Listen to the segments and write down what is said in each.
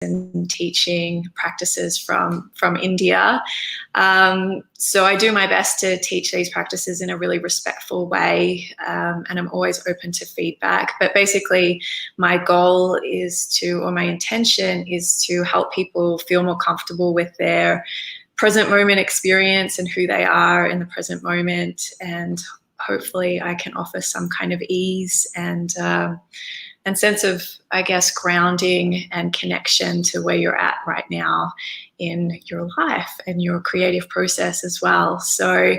and teaching practices from India. So I do my best to teach these practices in a really respectful way, and I'm always open to feedback. But basically my goal is to, or my intention is to help people feel more comfortable with their present moment experience and who they are in the present moment. And hopefully I can offer some kind of ease and sense of, I guess, grounding and connection to where you're at right now in your life and your creative process as well. So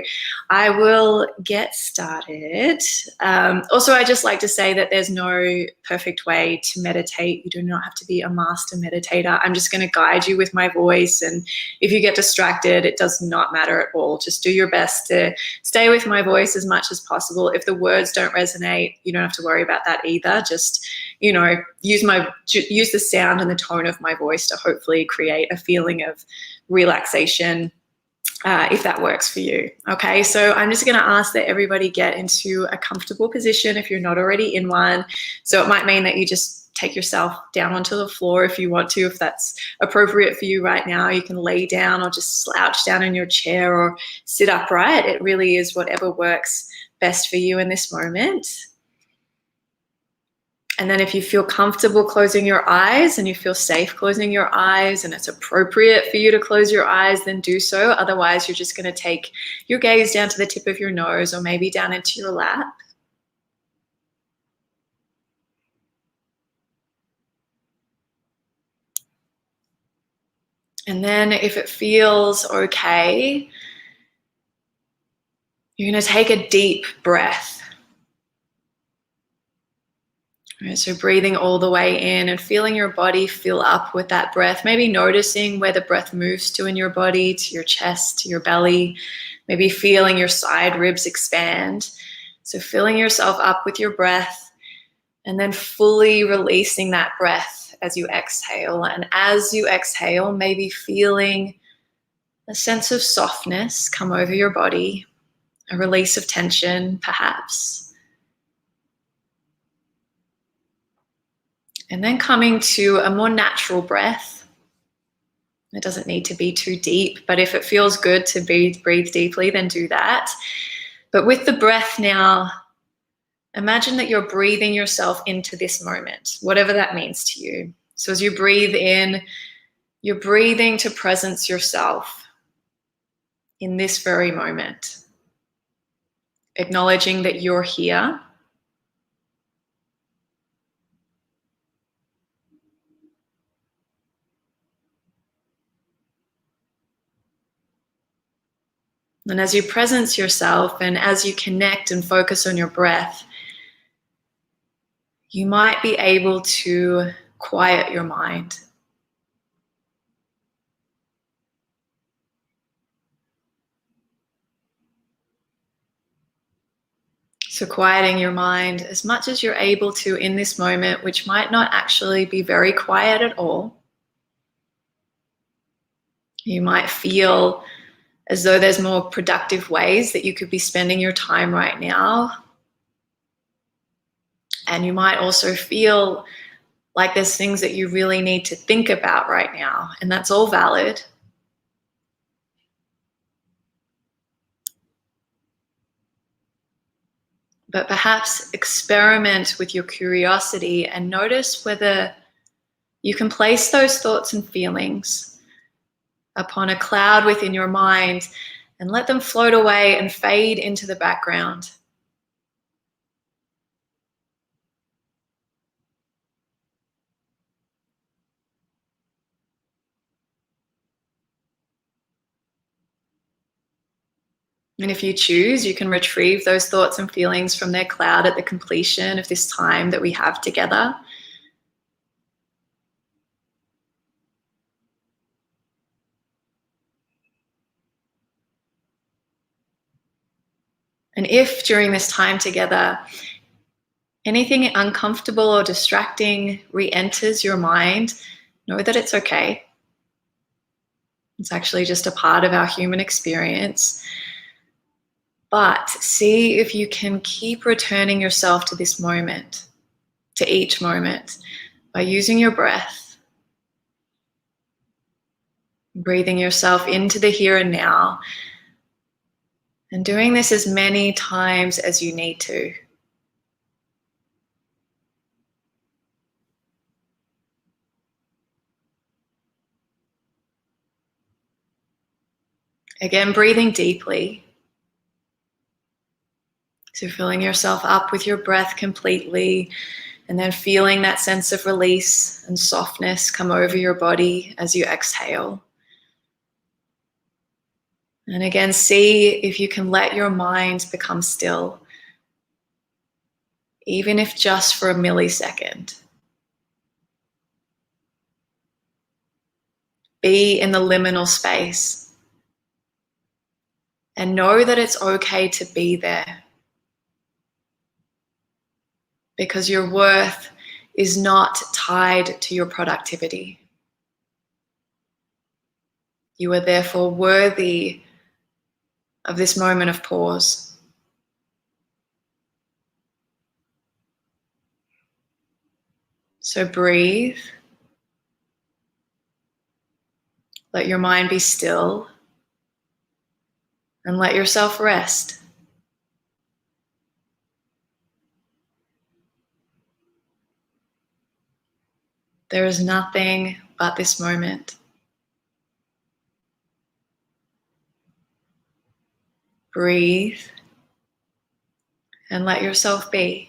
I will get started. Also, I just like to say that there's no perfect way to meditate. You do not have to be a master meditator. I'm just going to guide you with my voice. And if you get distracted, it does not matter at all. Just do your best to stay with my voice as much as possible. If the words don't resonate, you don't have to worry about that either. Just, you know, use the sound and the tone of my voice to hopefully create a feeling of relaxation, if that works for you. Okay, so I'm just going to ask that everybody get into a comfortable position if you're not already in one. So it might mean that you just take yourself down onto the floor if you want to, if that's appropriate for you right now. You can lay down or just slouch down in your chair or sit upright. It really is whatever works best for you in this moment. And then if you feel comfortable closing your eyes and you feel safe closing your eyes and it's appropriate for you to close your eyes, then do so. Otherwise, you're just going to take your gaze down to the tip of your nose or maybe down into your lap. And then if it feels okay, you're going to take a deep breath. Right, so breathing all the way in and feeling your body fill up with that breath, maybe noticing where the breath moves to in your body, to your chest, to your belly, maybe feeling your side ribs expand. So filling yourself up with your breath and then fully releasing that breath as you exhale. And as you exhale, maybe feeling a sense of softness come over your body, a release of tension perhaps. And then coming to a more natural breath. It doesn't need to be too deep, but if it feels good to breathe deeply, then do that. But with the breath now, imagine that you're breathing yourself into this moment, whatever that means to you. So as you breathe in, you're breathing to presence yourself in this very moment, acknowledging that you're here. And as you presence yourself and as you connect and focus on your breath, you might be able to quiet your mind. So quieting your mind as much as you're able to in this moment, which might not actually be very quiet at all. You might feel as though there's more productive ways that you could be spending your time right now. And you might also feel like there's things that you really need to think about right now, and that's all valid. But perhaps experiment with your curiosity and notice whether you can place those thoughts and feelings upon a cloud within your mind and let them float away and fade into the background. And if you choose, you can retrieve those thoughts and feelings from their cloud at the completion of this time that we have together. And if during this time together, anything uncomfortable or distracting re-enters your mind, know that it's okay. It's actually just a part of our human experience. But see if you can keep returning yourself to this moment, to each moment, by using your breath Breathing yourself into the here and now, and doing this as many times as you need to. Again, breathing deeply. So filling yourself up with your breath completely, and then feeling that sense of release and softness come over your body as you exhale. And again, see if you can let your mind become still, even if just for a millisecond. Be in the liminal space and know that it's okay to be there, because your worth is not tied to your productivity. You are therefore worthy of this moment of pause. So breathe. Let your mind be still and let yourself rest. There is nothing but this moment. Breathe and let yourself be.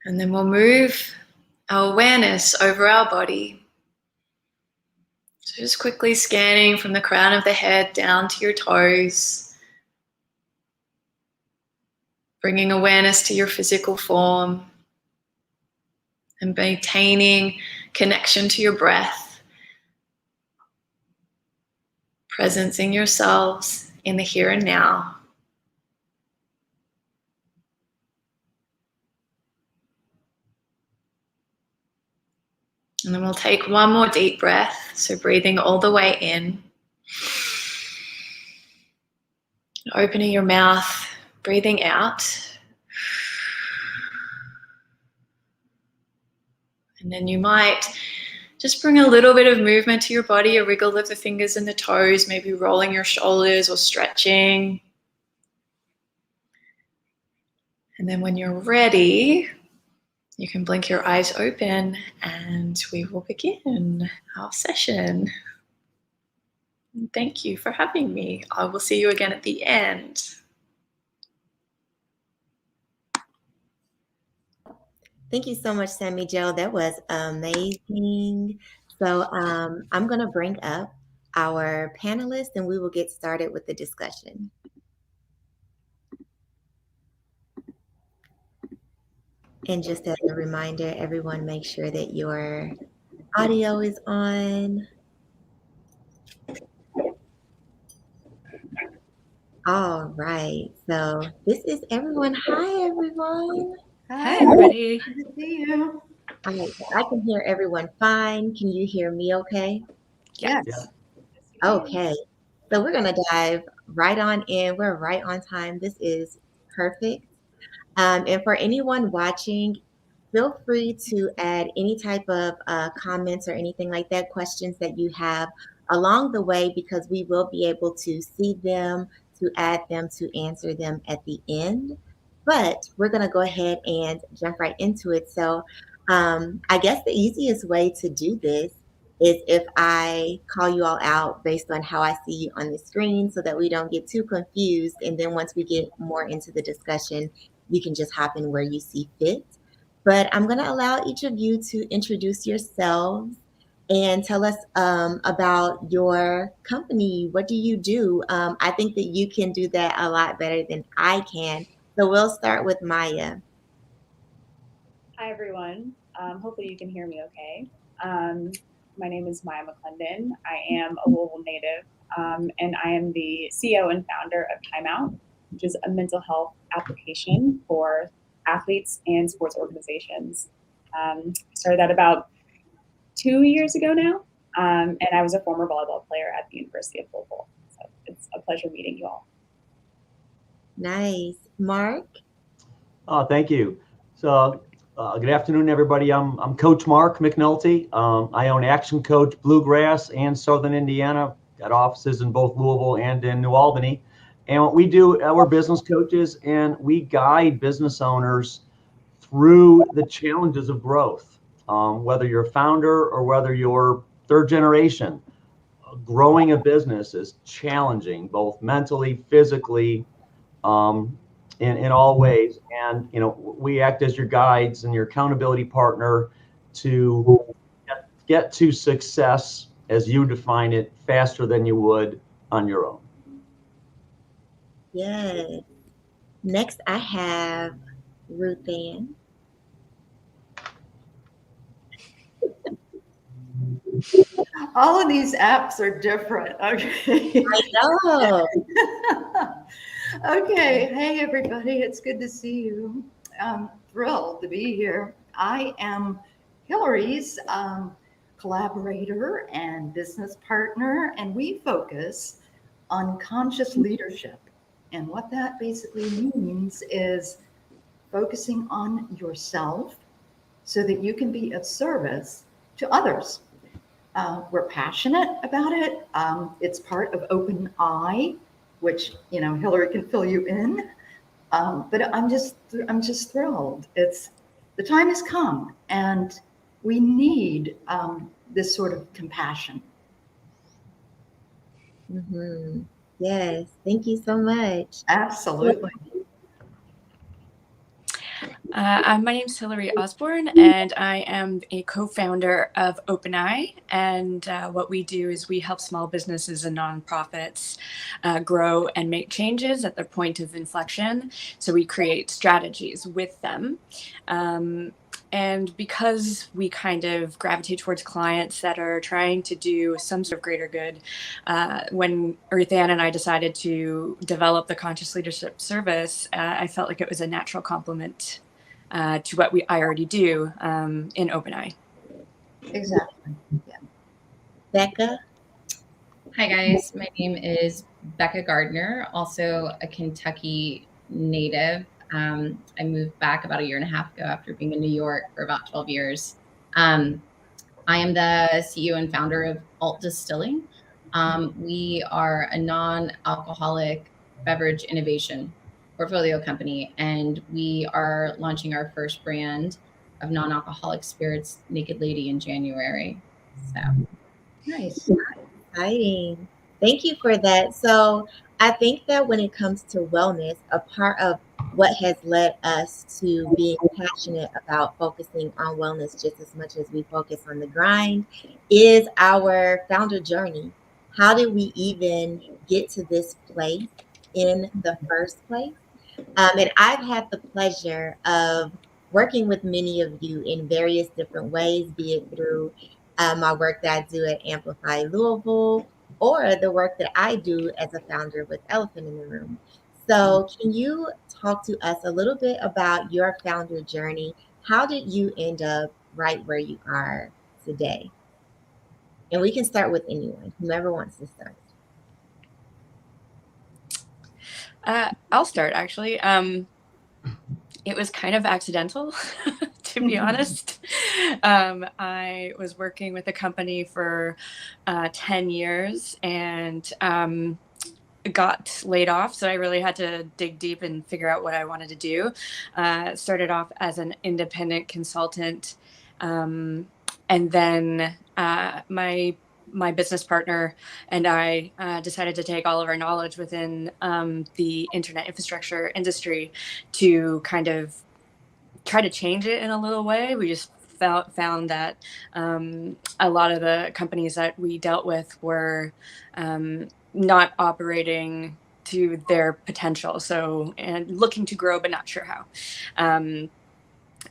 And then we'll move our awareness over our body. So just quickly scanning from the crown of the head down to your toes, bringing awareness to your physical form and maintaining connection to your breath, presencing yourselves in the here and now. And then we'll take one more deep breath. So breathing all the way in. Opening your mouth, breathing out. And then you might just bring a little bit of movement to your body, a wriggle of the fingers and the toes, maybe rolling your shoulders or stretching. And then when you're ready, you can blink your eyes open and we will begin our session. Thank you for having me. I will see you again at the end. Thank you so much, Sammy Jo. That was amazing. So I'm going to bring up our panelists and we will get started with the discussion. And just as a reminder, everyone make sure that your audio is on. All right. So this is everyone. Hi, everyone. Hi, everybody. Good to see you. All right. So I can hear everyone fine. Can you hear me okay? Yes. Okay. So we're going to dive right on in. We're right on time. This is perfect. And for anyone watching, feel free to add any type of comments or anything like that, questions that you have along the way, because we will be able to see them, to add them, to answer them at the end. But we're going to go ahead and jump right into it. So I guess the easiest way to do this is if I call you all out based on how I see you on the screen so that we don't get too confused. And then once we get more into the discussion, you can just hop in where you see fit. But I'm going to allow each of you to introduce yourselves and tell us about your company. What do you do? I think that you can do that a lot better than I can. So we'll start with Maya. Hi, everyone. Hopefully you can hear me okay. My name is Maya McClendon. I am a Louisville native, and I am the CEO and founder of Time Out, which is a mental health application for athletes and sports organizations. Started that about 2 years ago now. And I was a former volleyball player at the University of Louisville. So it's a pleasure meeting you all. Nice. Mark? Oh, thank you. So good afternoon, everybody. I'm Coach Mark McNulty. I own Action Coach Bluegrass and Southern Indiana. Got offices in both Louisville and in New Albany. And what we do, we're business coaches, and we guide business owners through the challenges of growth. Whether you're a founder or whether you're third generation, growing a business is challenging, both mentally, physically, in all ways. And, we act as your guides and your accountability partner to get to success as you define it faster than you would on your own. Yes. Next, I have Ruthanne. All of these apps are different. Okay. I know. Okay. Hey, everybody. It's good to see you. I'm thrilled to be here. I am Hilary's collaborator and business partner, and we focus on conscious leadership. And what that basically means is focusing on yourself so that you can be of service to others. We're passionate about it. It's part of Open Eye, which Hilary can fill you in. But I'm just thrilled. The time has come, and we need this sort of compassion. Mm-hmm. Yes, thank you so much. Absolutely. My name is Hilary Osborne, and I am a co-founder of OpenEye. And what we do is we help small businesses and nonprofits grow and make changes at their point of inflection. So we create strategies with them. And because we kind of gravitate towards clients that are trying to do some sort of greater good, when Ruthanne and I decided to develop the Conscious Leadership Service, I felt like it was a natural complement to what I already do in OpenEye. Exactly. Yeah. Becca? Hi guys, my name is Becca Gardner, also a Kentucky native. I moved back about 1.5 years ago after being in New York for about 12 years. I am the CEO and founder of Alt Distilling. We are a non-alcoholic beverage innovation portfolio company, and we are launching our first brand of non-alcoholic spirits, Naked Lady, in January. So Nice. Exciting. Thank you for that. So I think that when it comes to wellness, a part of what has led us to being passionate about focusing on wellness just as much as we focus on the grind is our founder journey. How did we even get to this place in the first place? And I've had the pleasure of working with many of you in various different ways, be it through my work that I do at Amplify Louisville, or the work that I do as a founder with Elephant in the Room. So can you talk to us a little bit about your founder journey? How did you end up right where you are today? And we can start with anyone, whomever wants to start. I'll start, actually. It was kind of accidental, to be honest. I was working with a company for 10 years and got laid off. So I really had to dig deep and figure out what I wanted to do. Started off as an independent consultant. And then my business partner and I decided to take all of our knowledge within the internet infrastructure industry to kind of try to change it in a little way. We just found that a lot of the companies that we dealt with were not operating to their potential. So, and looking to grow, but not sure how.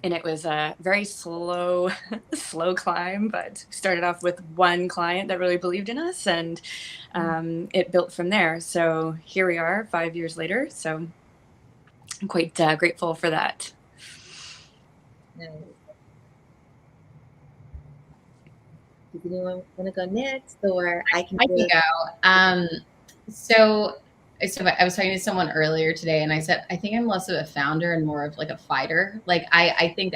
And it was a very slow climb, but started off with one client that really believed in us, and it built from there. So here we are 5 years later. So I'm quite grateful for that. Nice. Does anyone want to go next, or I can I can go. So I was talking to someone earlier today, and I said I think I'm less of a founder and more of like a fighter. Like I think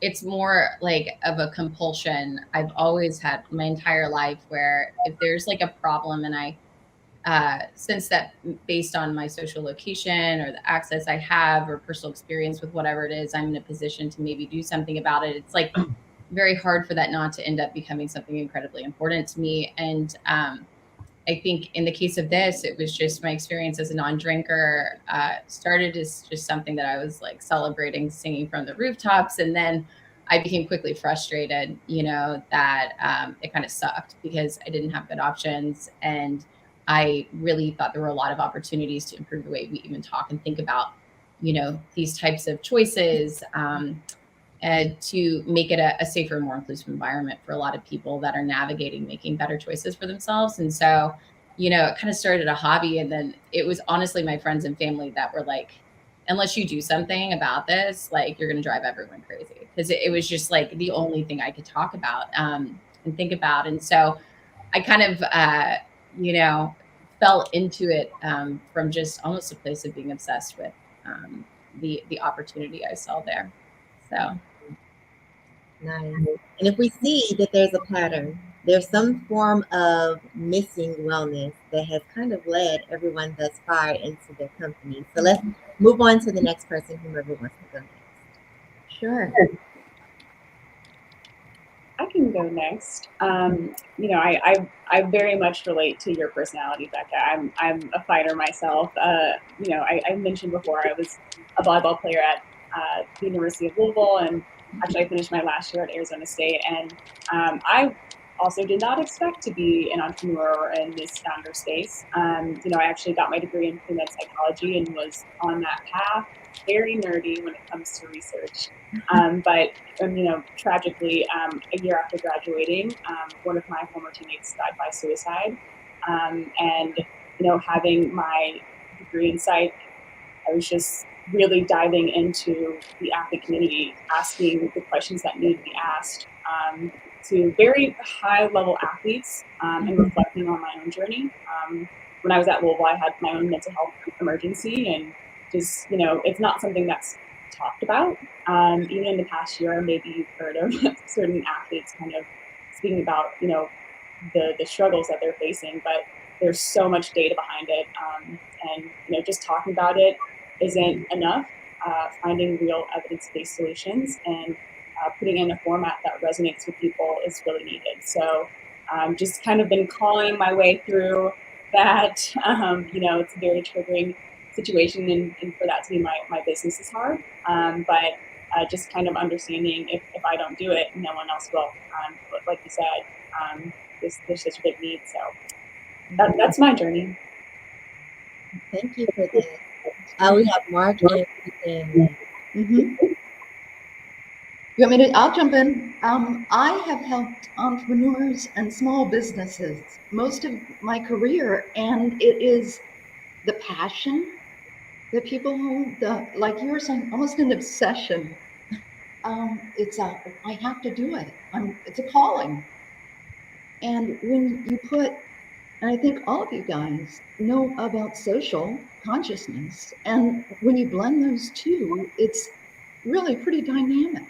it's more like of a compulsion. I've always had my entire life where if there's like a problem, and I since that based on my social location or the access I have or personal experience with whatever it is, I'm in a position to maybe do something about it. It's like very hard for that not to end up becoming something incredibly important to me. And I think in the case of this, it was just my experience as a non-drinker started as just something that I was like celebrating, singing from the rooftops. And then I became quickly frustrated, that it kind of sucked because I didn't have good options. And I really thought there were a lot of opportunities to improve the way we even talk and think about, these types of choices. And to make it a safer, more inclusive environment for a lot of people that are navigating making better choices for themselves. And so, it kind of started a hobby. And then it was honestly my friends and family that were like, unless you do something about this, like you're going to drive everyone crazy. Because it was just like the only thing I could talk about and think about. And so I kind of, fell into it from just almost a place of being obsessed with the opportunity I saw there. So. Nice. And if we see that there's a pattern, there's some form of missing wellness that has kind of led everyone thus far into their company. So let's move on to the next person, whomever wants to go next. Sure. I can go next. I very much relate to your personality, Becca. I'm a fighter myself. I mentioned before I was a volleyball player at the University of Louisville, and actually I finished my last year at Arizona State. And I also did not expect to be an entrepreneur or in this founder space. I actually got my degree in pre-med psychology and was on that path. Very nerdy when it comes to research. But tragically, a year after graduating, one of my former teammates died by suicide. And having my degree in psych, I was just really diving into the athlete community, asking the questions that need to be asked to very high-level athletes and reflecting on my own journey. When I was at Louisville, I had my own mental health emergency, and just, it's not something that's talked about. Even in the past year, maybe you've heard of certain athletes kind of speaking about, the struggles that they're facing, but there's so much data behind it. And, just talking about it isn't enough. Finding real evidence-based solutions and putting in a format that resonates with people is really needed. So just kind of been clawing my way through that. It's a very triggering situation, and for that to be my business is hard. But just kind of understanding if I don't do it, no one else will. But like you said, there's such a big need. So that's my journey. Thank you for that. We have Mark and Ruthanne. You want me to? I'll jump in. I have helped entrepreneurs and small businesses most of my career, and it is the passion that people hold, like you were saying, almost an obsession. I have to do it. It's a calling. And when you put, and I think all of you guys know about social consciousness, and when you blend those two, it's really pretty dynamic.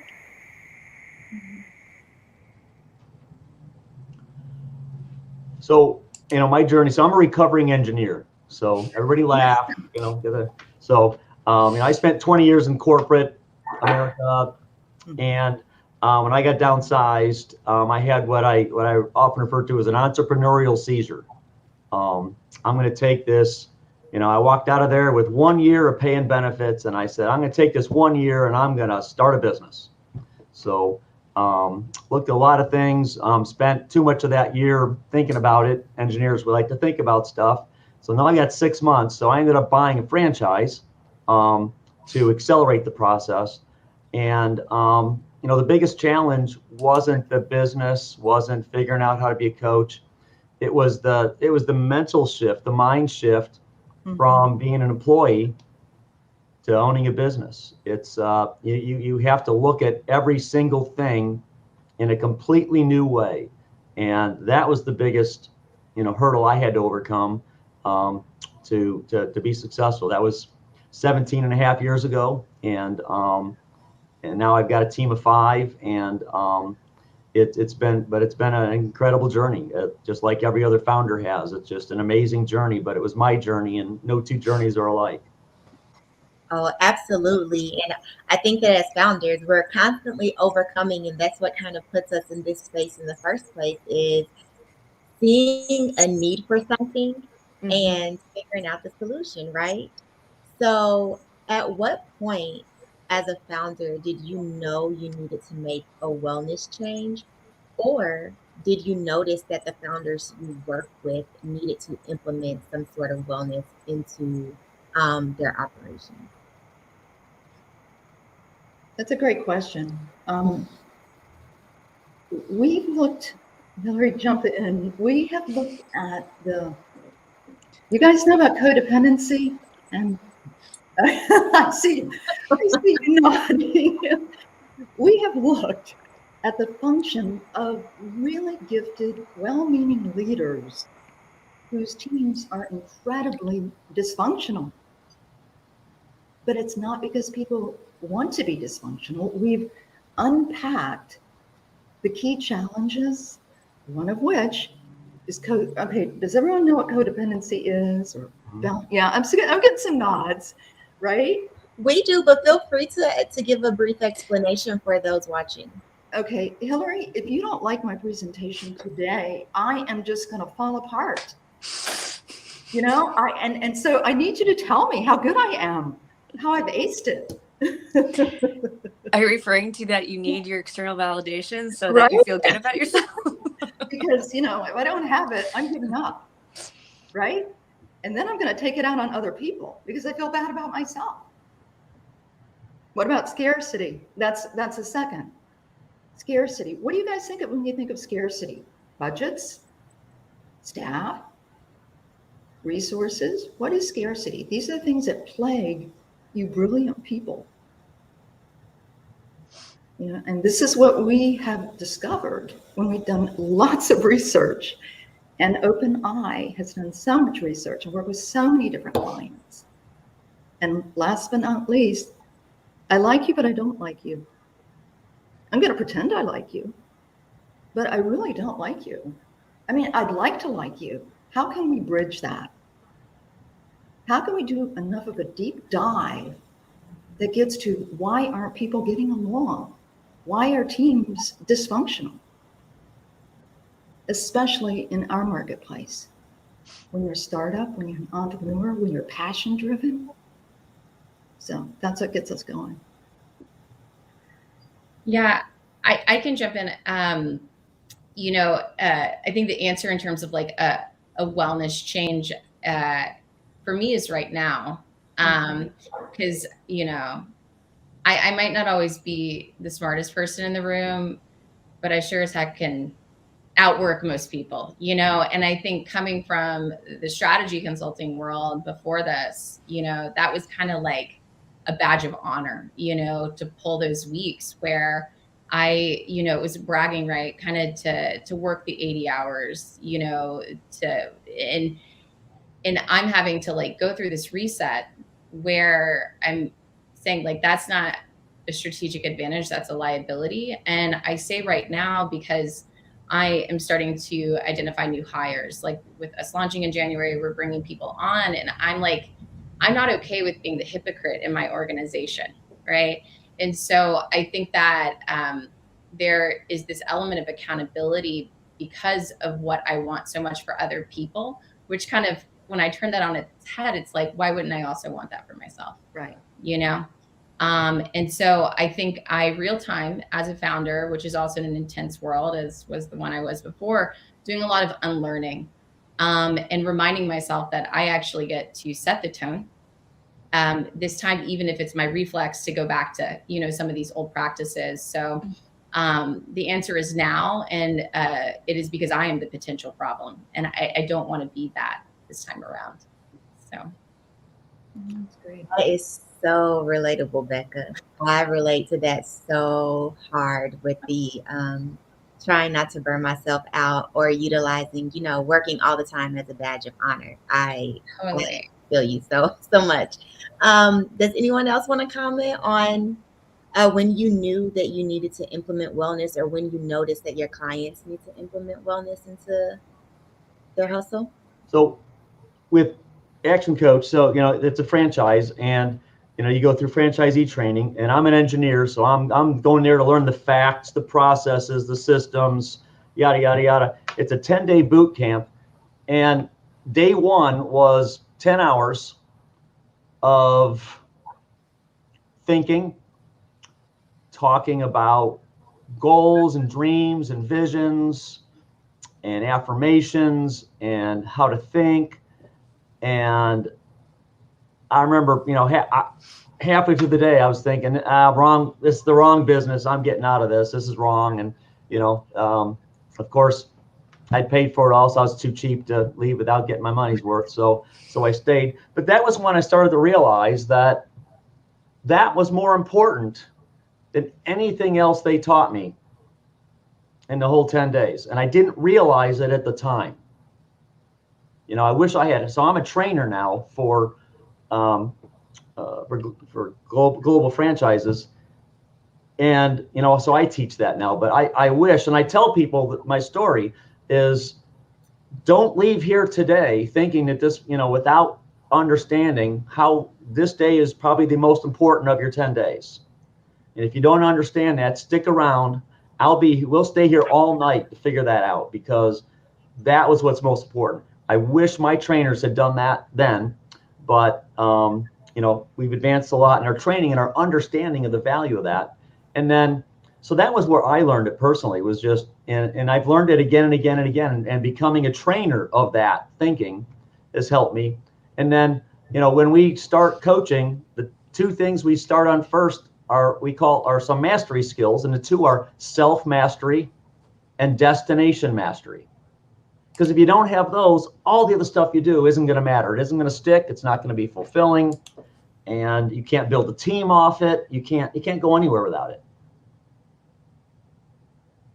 So, my journey, so I'm a recovering engineer. So everybody laugh, So, I spent 20 years in corporate America, and when I got downsized, I had what I often refer to as an entrepreneurial seizure. I'm going to take this, I walked out of there with 1 year of pay and benefits, and I said, I'm going to take this 1 year and I'm going to start a business. So looked at a lot of things, spent too much of that year thinking about it. Engineers would like to think about stuff. So now I got 6 months. So I ended up buying a franchise to accelerate the process. And, the biggest challenge wasn't the business, wasn't figuring out how to be a coach. It was the mental shift, the mind shift from being an employee to owning a business. It's you have to look at every single thing in a completely new way. And that was the biggest, hurdle I had to overcome to be successful. That was 17 and a half years ago. And now I've got a team of 5, and it's been an incredible journey, just like every other founder has. It's just an amazing journey, but it was my journey, and no two journeys are alike. Oh, absolutely. And I think that as founders, we're constantly overcoming, and that's what kind of puts us in this space in the first place, is seeing a need for something and figuring out the solution, right? So at what point as a founder did you know you needed to make a wellness change? Or did you notice that the founders you work with needed to implement some sort of wellness into their operation? That's a great question. We've looked, Hilary, jump in. We have looked at you guys know about codependency? And I see you nodding. We have looked at the function of really gifted, well-meaning leaders whose teams are incredibly dysfunctional. But it's not because people want to be dysfunctional. We've unpacked the key challenges, one of which is okay, does everyone know what codependency is? Or yeah, I'm getting some nods, right? We do, but feel free to give a brief explanation for those watching. Okay, Hilary, if you don't like my presentation today, I am just going to fall apart. And so I need you to tell me how good I am, how I've aced it. Are you referring to that you need your external validation so that you feel good about yourself? Because, if I don't have it, I'm giving up, right? And then I'm going to take it out on other people because I feel bad about myself. What about scarcity? That's a second. Scarcity. What do you guys think of when you think of scarcity? Budgets? Staff? Resources? What is scarcity? These are the things that plague you brilliant people. And this is what we have discovered when we've done lots of research. And OpenEye has done so much research and worked with so many different clients. And last but not least, I like you, but I don't like you. I'm going to pretend I like you, but I really don't like you. I mean, I'd like to like you. How can we bridge that? How can we do enough of a deep dive that gets to why aren't people getting along? Why are teams dysfunctional? Especially in our marketplace. When you're a startup, when you're an entrepreneur, when you're passion driven. So that's what gets us going. Yeah, I can jump in. I think the answer in terms of like a wellness change for me is right now. Because, I might not always be the smartest person in the room, but I sure as heck can outwork most people, and I think coming from the strategy consulting world before this, that was kind of like a badge of honor, to pull those weeks where I, it was bragging right, kind of to work the 80 hours, and I'm having to like go through this reset where I'm saying like, that's not a strategic advantage, that's a liability. And I say right now, because I am starting to identify new hires, like with us launching in January, we're bringing people on, and I'm like, I'm not okay with being the hypocrite in my organization, right? And so I think that there is this element of accountability because of what I want so much for other people, which kind of, when I turn that on its head, it's like, why wouldn't I also want that for myself? Right. And so I think real time as a founder, which is also in an intense world, as was the one I was before, doing a lot of unlearning and reminding myself that I actually get to set the tone. This time, even if it's my reflex to go back to, some of these old practices. So the answer is now, and it is because I am the potential problem, and I don't want to be that this time around. So that's great. That is so relatable, Becca. I relate to that so hard with the trying not to burn myself out or utilizing, working all the time as a badge of honor. I Totally. feel you so much. Does anyone else want to comment on when you knew that you needed to implement wellness, or when you noticed that your clients need to implement wellness into their hustle? So with Action Coach, so it's a franchise, and you go through franchisee training, and I'm an engineer, so I'm going there to learn the facts, the processes, the systems, yada yada yada. It's a 10-day boot camp, and day one was 10 hours of thinking, talking about goals and dreams and visions and affirmations and how to think. And I remember, halfway through the day, I was thinking, wrong. This is the wrong business. I'm getting out of this. This is wrong. And, of course, I'd paid for it also. I was too cheap to leave without getting my money's worth. So I stayed. But that was when I started to realize that was more important than anything else they taught me in the whole 10 days. And I didn't realize it at the time. I wish I had it. So I'm a trainer now for global franchises. And, so I teach that now, but I wish, and I tell people that my story is, don't leave here today thinking that this, without understanding how this day is probably the most important of your 10 days. And if you don't understand that, stick around. We'll stay here all night to figure that out, because that was what's most important. I wish my trainers had done that then, but, we've advanced a lot in our training and our understanding of the value of that. And then, so that was where I learned it personally, was just, and I've learned it again and again and again, and becoming a trainer of that thinking has helped me. And then, when we start coaching, the two things we start on first are some mastery skills, and the two are self-mastery and destination mastery. Because if you don't have those, all the other stuff you do isn't going to matter. It isn't going to stick. It's not going to be fulfilling, and you can't build a team off it. You can't go anywhere without it.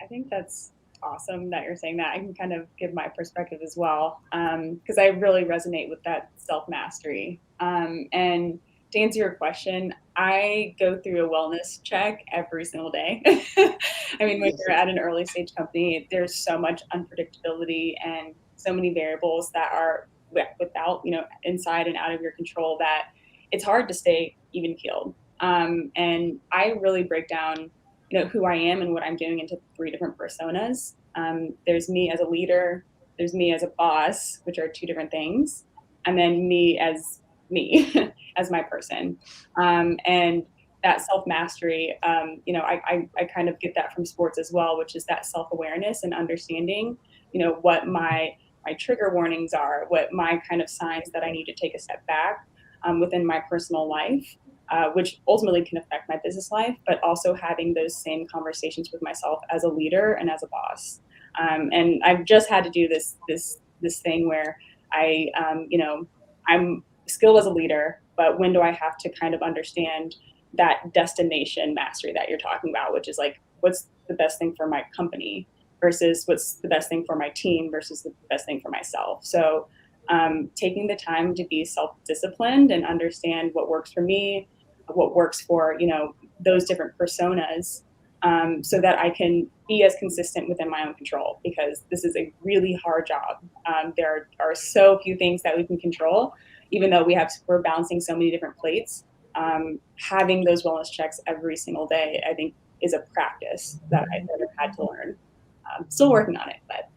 I think that's awesome that you're saying that. I can kind of give my perspective as well, because I really resonate with that self-mastery. And to answer your question, I go through a wellness check every single day. I mean, when you're at an early stage company, there's so much unpredictability and so many variables that are without, inside and out of your control, that it's hard to stay even keeled. And I really break down, who I am and what I'm doing into 3 different personas. There's me as a leader, there's me as a boss, which are 2 different things, and then me as me, as my person. And that self-mastery, I kind of get that from sports as well, which is that self-awareness and understanding, what my trigger warnings are, what my kind of signs that I need to take a step back within my personal life, which ultimately can affect my business life, but also having those same conversations with myself as a leader and as a boss. And I've just had to do this thing where I'm skilled as a leader, but when do I have to kind of understand that destination mastery that you're talking about, which is like, what's the best thing for my company versus what's the best thing for my team versus the best thing for myself. So taking the time to be self-disciplined and understand what works for me, what works for, those different personas, so that I can be as consistent within my own control, because this is a really hard job. There are so few things that we can control, even though we're balancing so many different plates. Having those wellness checks every single day, I think, is a practice that I've had to learn. Still working on it, but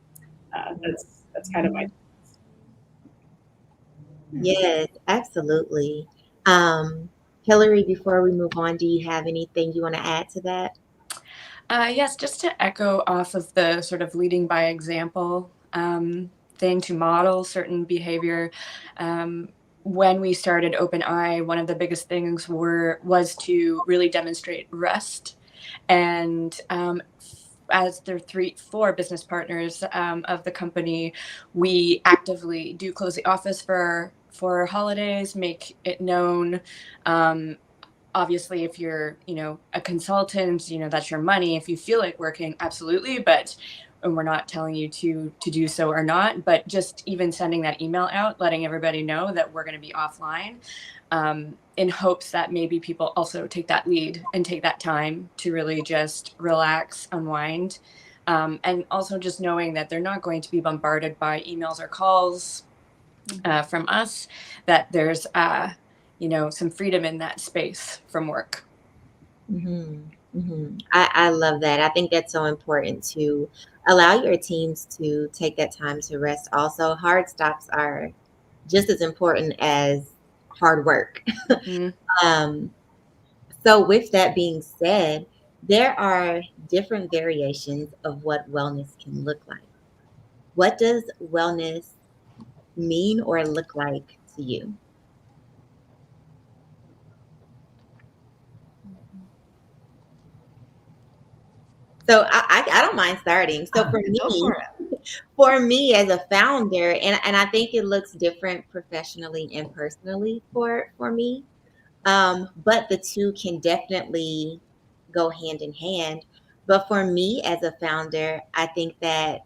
that's kind of my. Yes, absolutely. Hilary, before we move on, do you have anything you want to add to that? Yes, just to echo off of the sort of leading by example thing, to model certain behavior. When we started OpenEye, one of the biggest things was to really demonstrate rest. And as the 4 business partners of the company, we actively do close the office for holidays, make it known obviously, if you're, a consultant, that's your money. If you feel like working, absolutely. And we're not telling you to do so or not, but just even sending that email out, letting everybody know that we're going to be offline, in hopes that maybe people also take that lead and take that time to really just relax, unwind. And also just knowing that they're not going to be bombarded by emails or calls from us, that there's, some freedom in that space from work. I love that. I think that's so important to allow your teams to take that time to rest. Also, hard stops are just as important as hard work. So with that being said, there are different variations of what wellness can look like. What does wellness mean or look like to you? So I don't mind starting. So for me as a founder, and I think it looks different professionally and personally for me, but the two can definitely go hand in hand. But for me as a founder, I think that,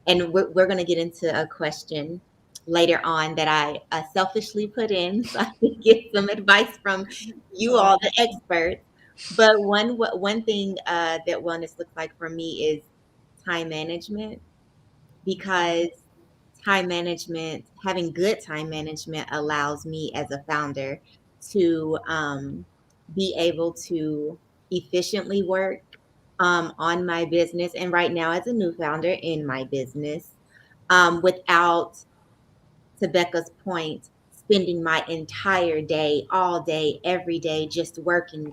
and we're going to get into a question later on that I selfishly put in, so I can get some advice from you all, the experts. But one thing that wellness looks like for me is time management, because having good time management allows me as a founder to be able to efficiently work on my business. And right now, as a new founder in my business, without, to Becca's point, spending my entire day, all day, every day, just working,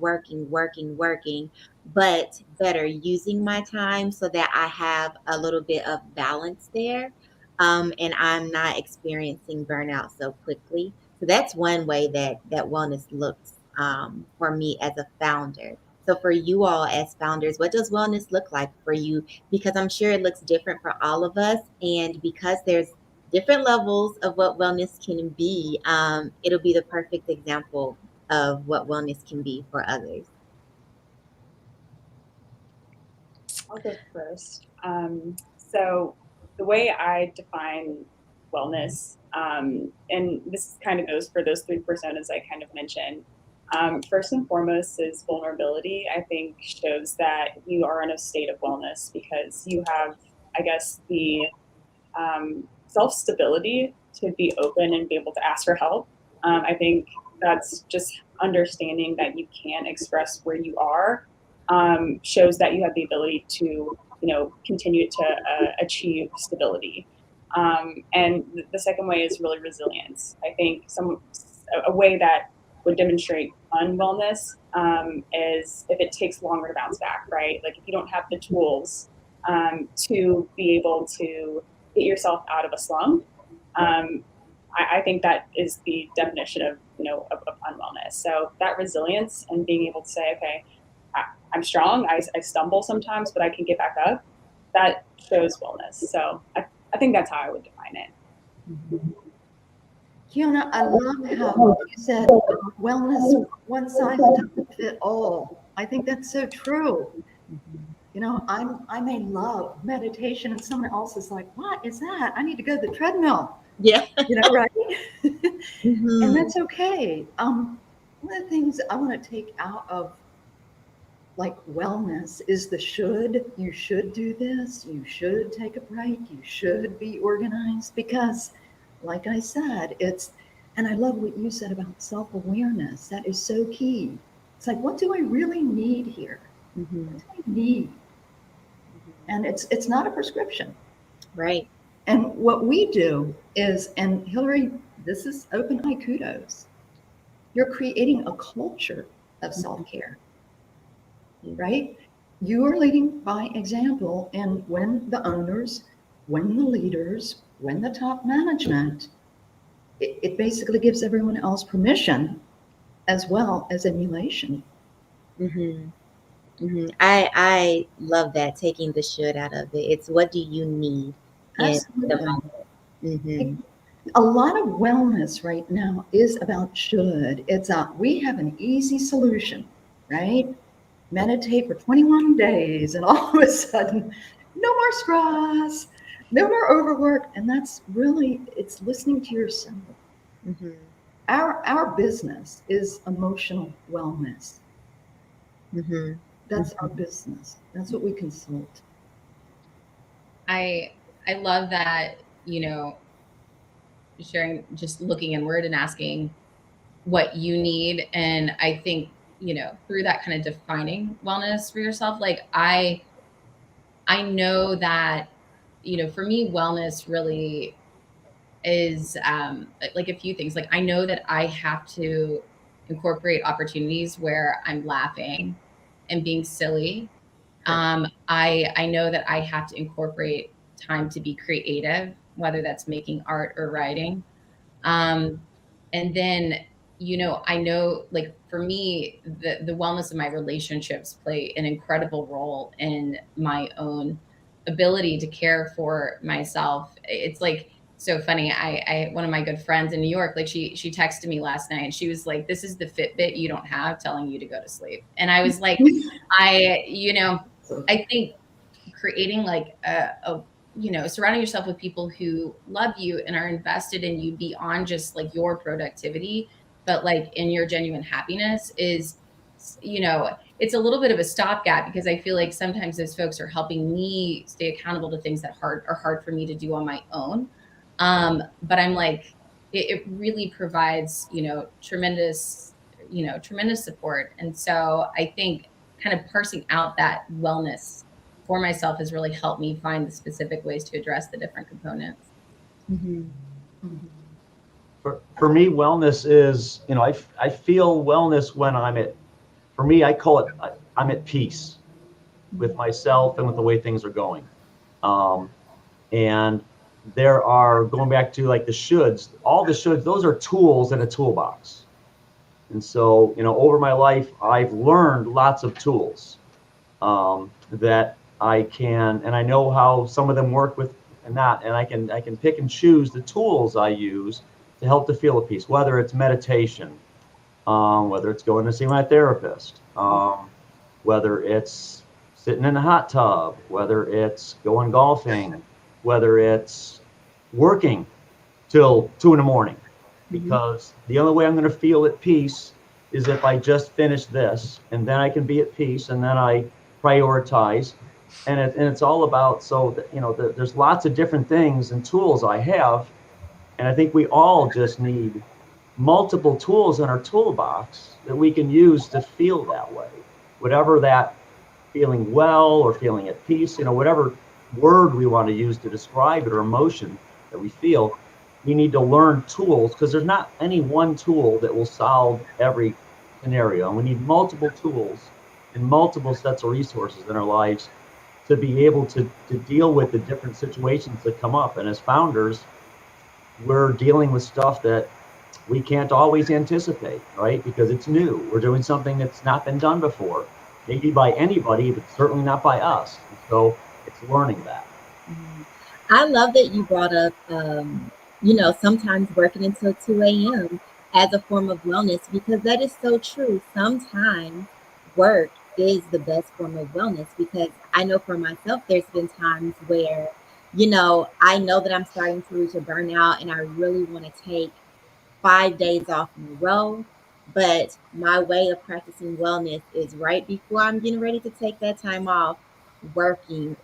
but better using my time so that I have a little bit of balance there. And I'm not experiencing burnout so quickly. So that's one way that wellness looks for me as a founder. So for you all as founders, what does wellness look like for you? Because I'm sure it looks different for all of us. And because there's different levels of what wellness can be, it'll be the perfect example of what wellness can be for others. I'll go first. So the way I define wellness, and this kind of goes for those three personas I kind of mentioned. First and foremost is vulnerability. I think shows that you are in a state of wellness because you have, I guess, the self-stability to be open and be able to ask for help. I think that's just understanding that you can express where you are, shows that you have the ability to, continue to achieve stability. And the second way is really resilience. I think a way that would demonstrate unwellness is if it takes longer to bounce back, right? Like if you don't have the tools to be able to get yourself out of a slump, I think that is the definition of unwellness. So that resilience and being able to say, okay, I'm strong. I stumble sometimes, but I can get back up. That shows wellness. So I think that's how I would define it. Kiona, I love how you said wellness, one size doesn't fit all. I think that's so true. I may love meditation and someone else is like, what is that? I need to go to the treadmill. Yeah. Right? And that's okay. One of the things I want to take out of like wellness is the should. You should do this. You should take a break. You should be organized because, like I said, and I love what you said about self-awareness. That is so key. It's like, what do I really need here? What do I need? And it's not a prescription. Right. And what we do is, and Hilary, this is open eye kudos. You're creating a culture of self-care, right? You are leading by example. And when the owners, when the leaders, when the top management, it basically gives everyone else permission as well as emulation. I love that, taking the should out of it. It's what do you need in the moment. A lot of wellness right now is about should. It's we have an easy solution, right? Meditate for 21 days, and all of a sudden, no more stress, no more overwork. And that's really, it's listening to yourself. Mm-hmm. Our business is emotional wellness. Mm-hmm. That's our business. That's what we consult. I love that, sharing, just looking inward and asking what you need. And I think, through that kind of defining wellness for yourself, like I know that, for me, wellness really is like a few things. Like I know that I have to incorporate opportunities where I'm laughing and being silly. I know that I have to incorporate time to be creative, whether that's making art or writing. And then, I know, like for me, the wellness of my relationships play an incredible role in my own ability to care for myself. It's like so funny. I one of my good friends in New York, like she texted me last night and she was like, "This is the Fitbit you don't have telling you to go to sleep." And I was like, I think creating like surrounding yourself with people who love you and are invested in you beyond just like your productivity, but like in your genuine happiness is, it's a little bit of a stopgap, because I feel like sometimes those folks are helping me stay accountable to things that are hard for me to do on my own. But I'm like, it really provides, tremendous support. And so I think kind of parsing out that wellness for myself has really helped me find the specific ways to address the different components. Mm-hmm. Mhm. For me, wellness is, I feel wellness when for me, I call it, I'm at peace with myself and with the way things are going. And there are, going back to like the shoulds, all the shoulds, those are tools in a toolbox. And so, over my life, I've learned lots of tools that I can, and I know how some of them work with and not, and I can pick and choose the tools I use to help to feel at peace, whether it's meditation, whether it's going to see my therapist, whether it's sitting in a hot tub, whether it's going golfing, whether it's working till 2 a.m, because the only way I'm going to feel at peace is if I just finish this, and then I can be at peace, and then I prioritize. And it's all about, so that, there's lots of different things and tools I have, and I think we all just need multiple tools in our toolbox that we can use to feel that way, whatever that feeling well or feeling at peace, whatever word we want to use to describe it or emotion that we feel. We need to learn tools, because there's not any one tool that will solve every scenario. And we need multiple tools and multiple sets of resources in our lives to be able to deal with the different situations that come up. And as founders, we're dealing with stuff that we can't always anticipate, right? Because it's new. We're doing something that's not been done before, maybe by anybody, but certainly not by us. And so it's learning that. I love that you brought up, sometimes working until 2 a.m. as a form of wellness, because that is so true. Sometimes work is the best form of wellness, because I know for myself, there's been times where, I know that I'm starting to reach a burnout and I really want to take 5 days off in a row. But my way of practicing wellness is right before I'm getting ready to take that time off, working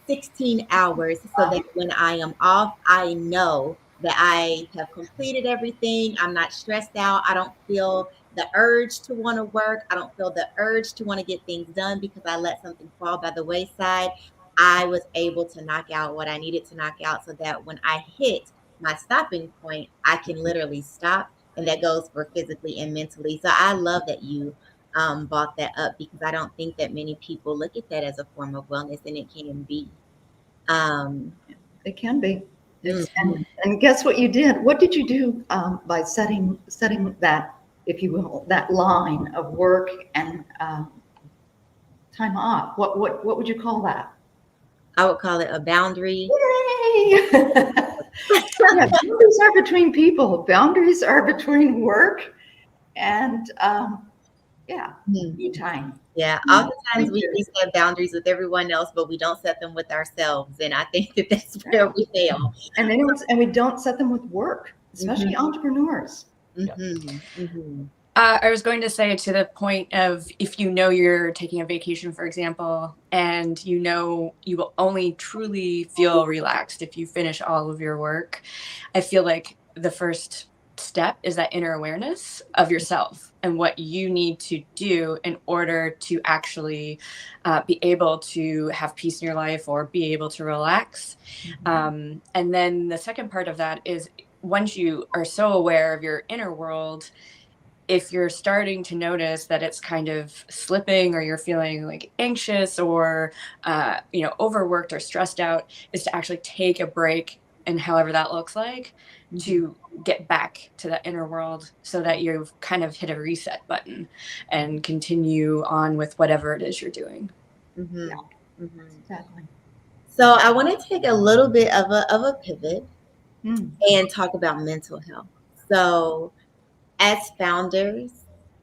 16 hours, so that when I am off, I know that I have completed everything. I'm not stressed out. I don't feel the urge to want to work. I don't feel the urge to want to get things done because I let something fall by the wayside. I was able to knock out what I needed to knock out, so that when I hit my stopping point, I can literally stop. And that goes for physically and mentally. So I love that you brought that up, because I don't think that many people look at that as a form of wellness, and it can be. It can be. Mhm. And guess what you did? What did you do by setting that, if you will, that line of work and time off? What would you call that? I would call it a boundary. Yay! Yeah, boundaries are between people. Boundaries are between work and me time. Yeah, oftentimes we set boundaries with everyone else, but we don't set them with ourselves. And I think that that's where we fail. And we don't set them with work, especially entrepreneurs. I was going to say, to the point of, if you know you're taking a vacation, for example, and you know you will only truly feel relaxed if you finish all of your work, I feel like the first step is that inner awareness of yourself and what you need to do in order to actually be able to have peace in your life or be able to relax. And then the second part of that is, once you are so aware of your inner world, if you're starting to notice that it's kind of slipping, or you're feeling like anxious or overworked or stressed out, is to actually take a break, and however that looks like, to get back to that inner world, so that you've kind of hit a reset button and continue on with whatever it is you're doing. Exactly. So I want to take a little bit of a pivot and talk about mental health. So as founders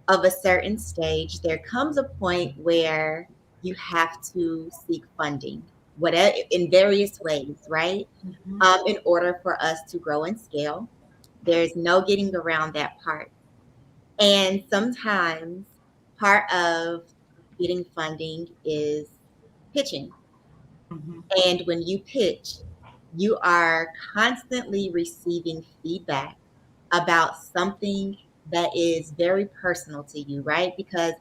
of a certain stage, there comes a point where you have to seek funding, whatever, in various ways, right? In order for us to grow and scale. There's no getting around that part. And sometimes part of getting funding is pitching. And when you pitch, you are constantly receiving feedback about something that is very personal to you, right? Because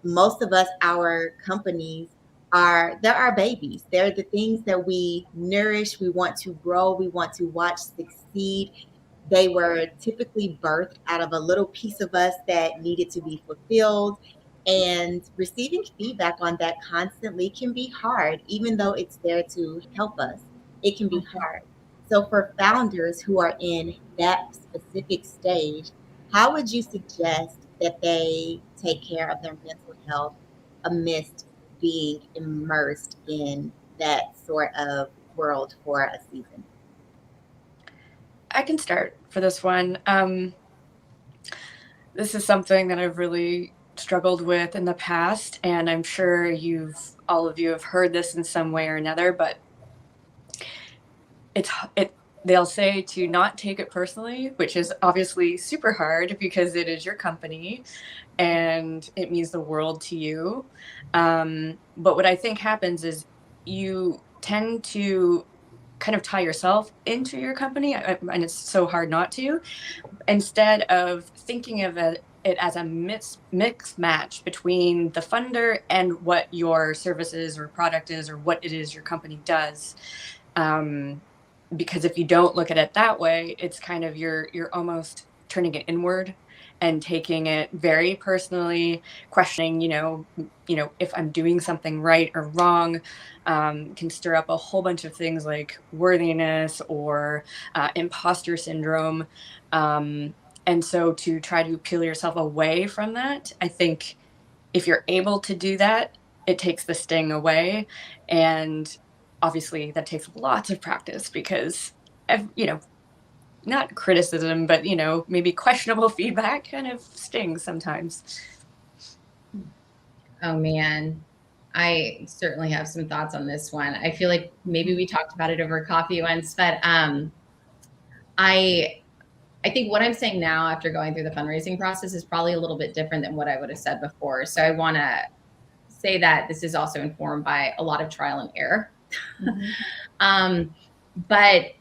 most of us, our companies they're our babies. They're the things that we nourish, we want to grow, we want to watch succeed. They were typically birthed out of a little piece of us that needed to be fulfilled. And receiving feedback on that constantly can be hard, even though it's there to help us. It can be hard. So for founders who are in that specific stage, how would you suggest that they take care of their mental health amidst being immersed in that sort of world for a season? I can start for this one. This is something that I've really struggled with in the past, and I'm sure all of you have heard this in some way or another, but they'll say to not take it personally, which is obviously super hard because it is your company and it means the world to you. But what I think happens is you tend to kind of tie yourself into your company, and it's so hard not to, instead of thinking of it as a mixed match between the funder and what your services or product is, or what it is your company does. Because if you don't look at it that way, it's kind of you're almost turning it inward and taking it very personally, questioning, if I'm doing something right or wrong, can stir up a whole bunch of things like worthiness or imposter syndrome. And so to try to peel yourself away from that, I think if you're able to do that, it takes the sting away. And obviously that takes lots of practice because, not criticism, but, maybe questionable feedback kind of stings sometimes. Oh man, I certainly have some thoughts on this one. I feel like maybe we talked about it over coffee once, but I think what I'm saying now after going through the fundraising process is probably a little bit different than what I would have said before. So I want to say that this is also informed by a lot of trial and error. But,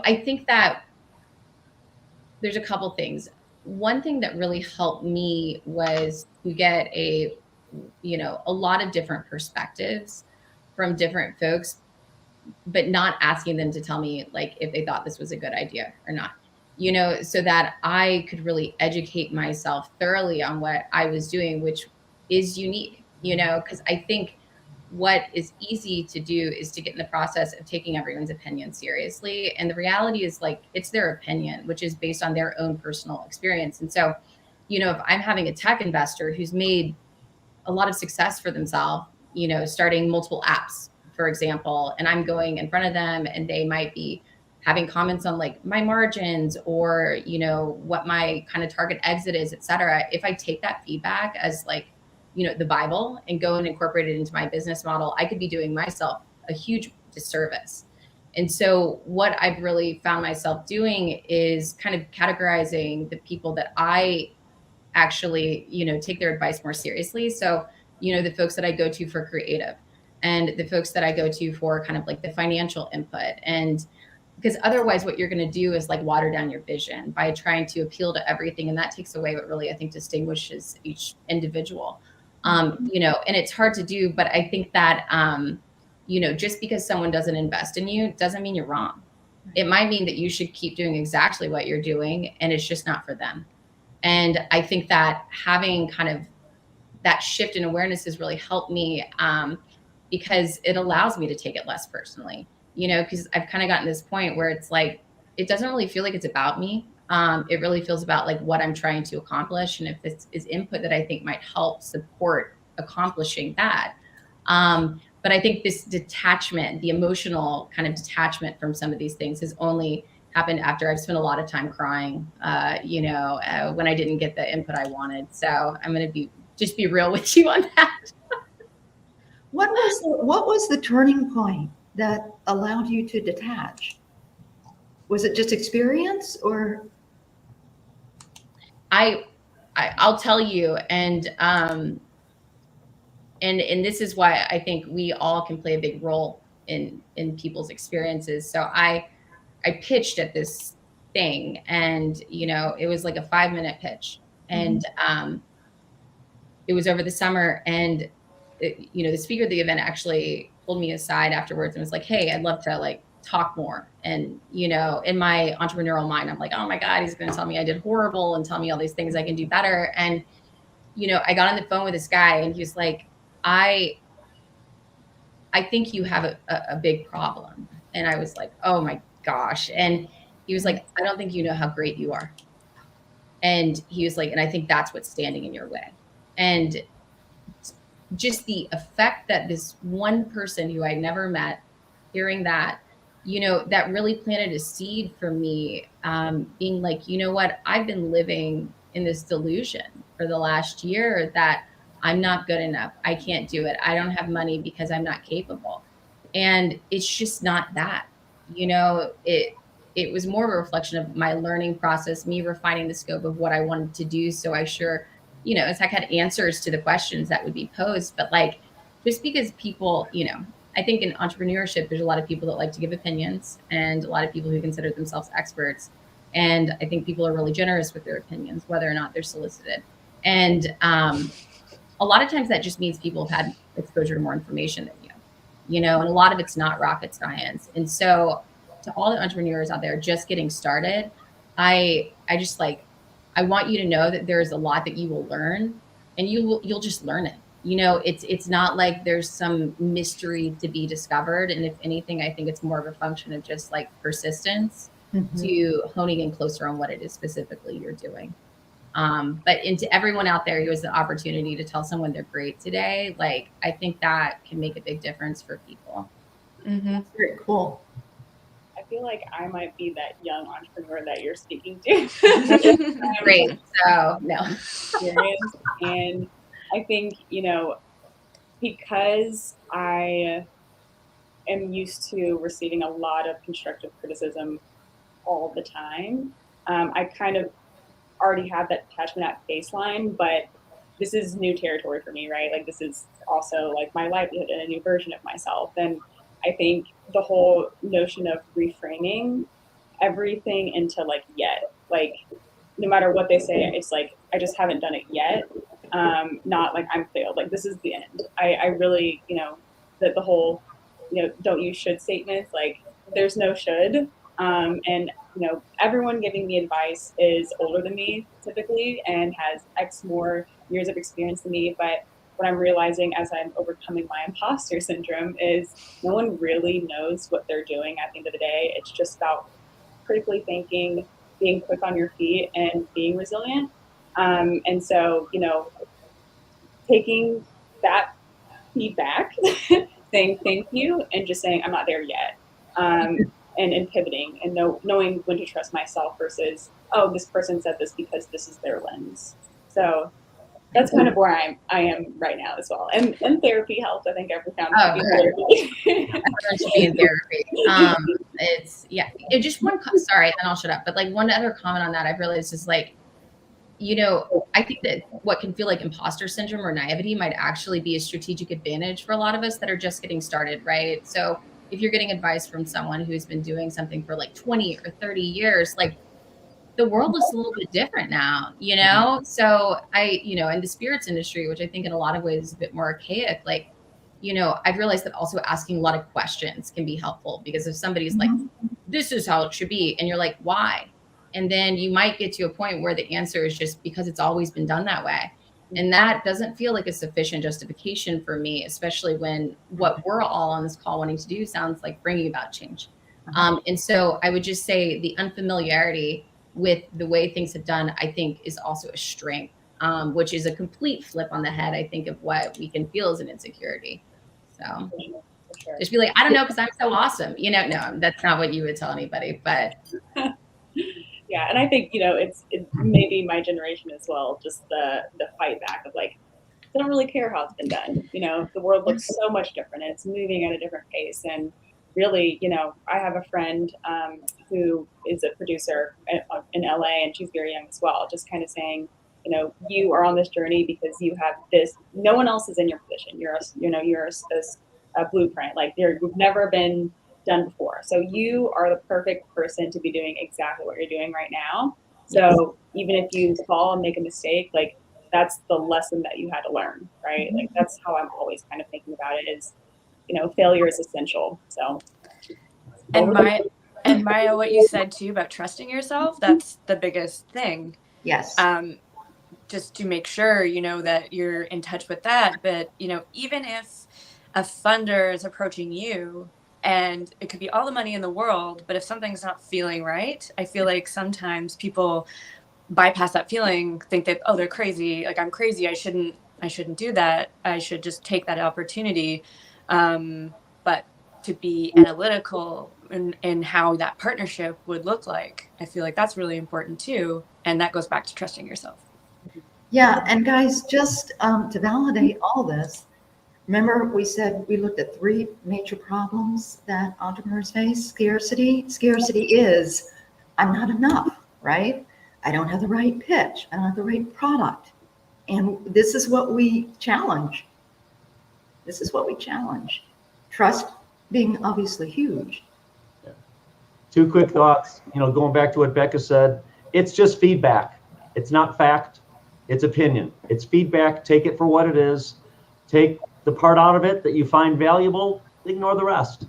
I think that there's a couple things. One thing that really helped me was to get a lot of different perspectives from different folks, but not asking them to tell me like if they thought this was a good idea or not, so that I could really educate myself thoroughly on what I was doing, which is unique, because I think what is easy to do is to get in the process of taking everyone's opinion seriously. And the reality is like, it's their opinion, which is based on their own personal experience. And so, if I'm having a tech investor who's made a lot of success for themselves, starting multiple apps, for example, and I'm going in front of them and they might be having comments on like my margins or, you know, what my kind of target exit is, et cetera, if I take that feedback as like, you know, the Bible and go and incorporate it into my business model, I could be doing myself a huge disservice. And so what I've really found myself doing is kind of categorizing the people that I actually, you know, take their advice more seriously. So, you know, the folks that I go to for creative and the folks that I go to for kind of like the financial input. And because otherwise what you're going to do is like water down your vision by trying to appeal to everything. And that takes away what really, I think, distinguishes each individual. You know, and it's hard to do, but I think that, you know, just because someone doesn't invest in you doesn't mean you're wrong. It might mean that you should keep doing exactly what you're doing, and it's just not for them. And I think that having kind of that shift in awareness has really helped me, because it allows me to take it less personally, you know, because I've kind of gotten to this point where it's like, it doesn't really feel like it's about me. It really feels about like what I'm trying to accomplish. And if this is input that I think might help support accomplishing that. But I think this detachment, the emotional kind of detachment from some of these things has only happened after I've spent a lot of time crying, you know, when I didn't get the input I wanted. So I'm going to just be real with you on that. What was the turning point that allowed you to detach? Was it just experience or? I'll tell you, and this is why I think we all can play a big role in people's experiences. So I pitched at this thing, and you know, it was like a 5-minute pitch, and it was over the summer, and you know, the speaker of the event actually pulled me aside afterwards and was like, "Hey, I'd love to like talk more." And you know, in my entrepreneurial mind, I'm like, "Oh my God, he's going to tell me I did horrible and tell me all these things I can do better." And you know, I got on the phone with this guy, and he was like, I think you have a big problem. And I was like, oh my gosh. And he was like, I don't think you know how great you are. And he was like, and I think that's what's standing in your way. And just the effect that this one person who I never met, hearing that, you know, that really planted a seed for me, being like, you know what, I've been living in this delusion for the last year that I'm not good enough. I can't do it. I don't have money because I'm not capable. And it's just not that, you know, it was more of a reflection of my learning process, me refining the scope of what I wanted to do. So I sure, you know, it's like had answers to the questions that would be posed, but like, just because people, you know, I think in entrepreneurship, there's a lot of people that like to give opinions and a lot of people who consider themselves experts. And I think people are really generous with their opinions, whether or not they're solicited. And a lot of times that just means people have had exposure to more information than you know, and a lot of it's not rocket science. And so to all the entrepreneurs out there just getting started, I just like, I want you to know that there's a lot that you will learn, and you'll just learn it. You know, it's not like there's some mystery to be discovered. And if anything, I think it's more of a function of just like persistence to honing in closer on what it is specifically you're doing. But into everyone out there who has the opportunity to tell someone they're great today, like, I think that can make a big difference for people. That's very cool. I feel like I might be that young entrepreneur that you're speaking to. Great. So no. Experience. And I think, you know, because I am used to receiving a lot of constructive criticism all the time, I kind of already have that attachment at baseline, but this is new territory for me, right? Like, this is also like my livelihood and a new version of myself. And I think the whole notion of reframing everything into like yet, like no matter what they say, it's like, I just haven't done it yet. Not like I'm failed, like this is the end. I really, you know, the whole, you know, don't use should statements, like there's no should. And you know, everyone giving me advice is older than me typically and has X more years of experience than me. But what I'm realizing as I'm overcoming my imposter syndrome is no one really knows what they're doing at the end of the day. It's just about critically thinking, being quick on your feet, and being resilient. And so, you know, taking that feedback, saying thank you, and just saying I'm not there yet. and pivoting and knowing when to trust myself versus, oh, this person said this because this is their lens. So that's kind of where I am right now as well. And therapy helps. I think I've found Oh, therapy. Everyone should be in therapy. It's just one. Sorry, then I'll shut up. But like one other comment on that, I've realized is like, I think that what can feel like imposter syndrome or naivety might actually be a strategic advantage for a lot of us that are just getting started, right? So if you're getting advice from someone who's been doing something for like 20 or 30 years, like the world is a little bit different now, So in the spirits industry, which I think in a lot of ways is a bit more archaic, like, I've realized that also asking a lot of questions can be helpful, because if somebody's like, this is how it should be, and you're like, why? And then you might get to a point where the answer is just because it's always been done that way. And that doesn't feel like a sufficient justification for me, especially when what we're all on this call wanting to do sounds like bringing about change. And so I would just say the unfamiliarity with the way things have done, I think, is also a strength, which is a complete flip on the head, I think, of what we can feel as an insecurity. So just be like, I don't know, because I'm so awesome. No, that's not what you would tell anybody, but. Yeah, and I think, it's maybe my generation as well, just the fight back of like, I don't really care how it's been done. The world looks so much different and it's moving at a different pace. And really, I have a friend who is a producer in LA, and she's very young as well, just kind of saying, you are on this journey because you have this, no one else is in your position. You're a blueprint, like you've never been done before. So you are the perfect person to be doing exactly what you're doing right now. So even if you fall and make a mistake, like that's the lesson that you had to learn, right? Like that's how I'm always kind of thinking about it is, failure is essential. So. And Maya, what you said too about trusting yourself, that's the biggest thing. Yes. Just to make sure, that you're in touch with that. But, even if a funder is approaching you, and it could be all the money in the world, but if something's not feeling right, I feel like sometimes people bypass that feeling, think that, oh, they're crazy. Like, I'm crazy. I shouldn't do that. I should just take that opportunity. But to be analytical in how that partnership would look like, I feel like that's really important too. And that goes back to trusting yourself. Yeah, and guys, just to validate all this, remember we said we looked at 3 major problems that entrepreneurs face. Scarcity. Scarcity is, I'm not enough, right? I don't have the right pitch. I don't have the right product. And this is what we challenge. Trust being obviously huge. Yeah. 2 quick thoughts, going back to what Becca said, it's just feedback. It's not fact. It's opinion. It's feedback. Take it for what it is. Take the part out of it that you find valuable, ignore the rest.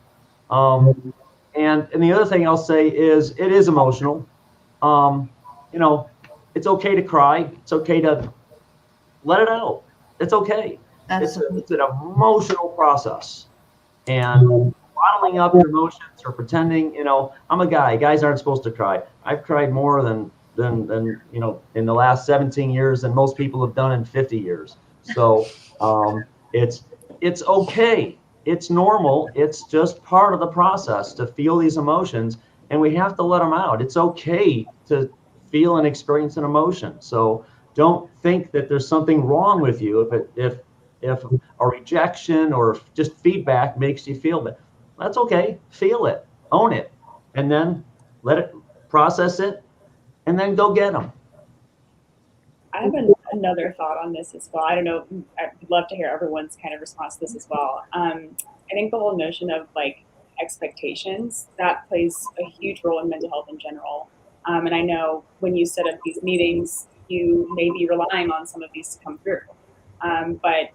And the other thing I'll say is it is emotional. It's okay to cry. It's okay to let it out. It's okay. It's an emotional process. And bottling up your emotions or pretending, I'm a guy. Guys aren't supposed to cry. I've cried more than in the last 17 years than most people have done in 50 years. So it's okay. It's normal. It's just part of the process to feel these emotions, and we have to let them out. It's okay to feel and experience an emotion. So don't think that there's something wrong with you if a rejection or just feedback makes you feel that. That's okay. Feel it, own it, and then let it process it, and then go get them. I have another thought on this as well. I don't know. I'd love to hear everyone's kind of response to this as well. I think the whole notion of like expectations, that plays a huge role in mental health in general. And I know when you set up these meetings, you may be relying on some of these to come through. But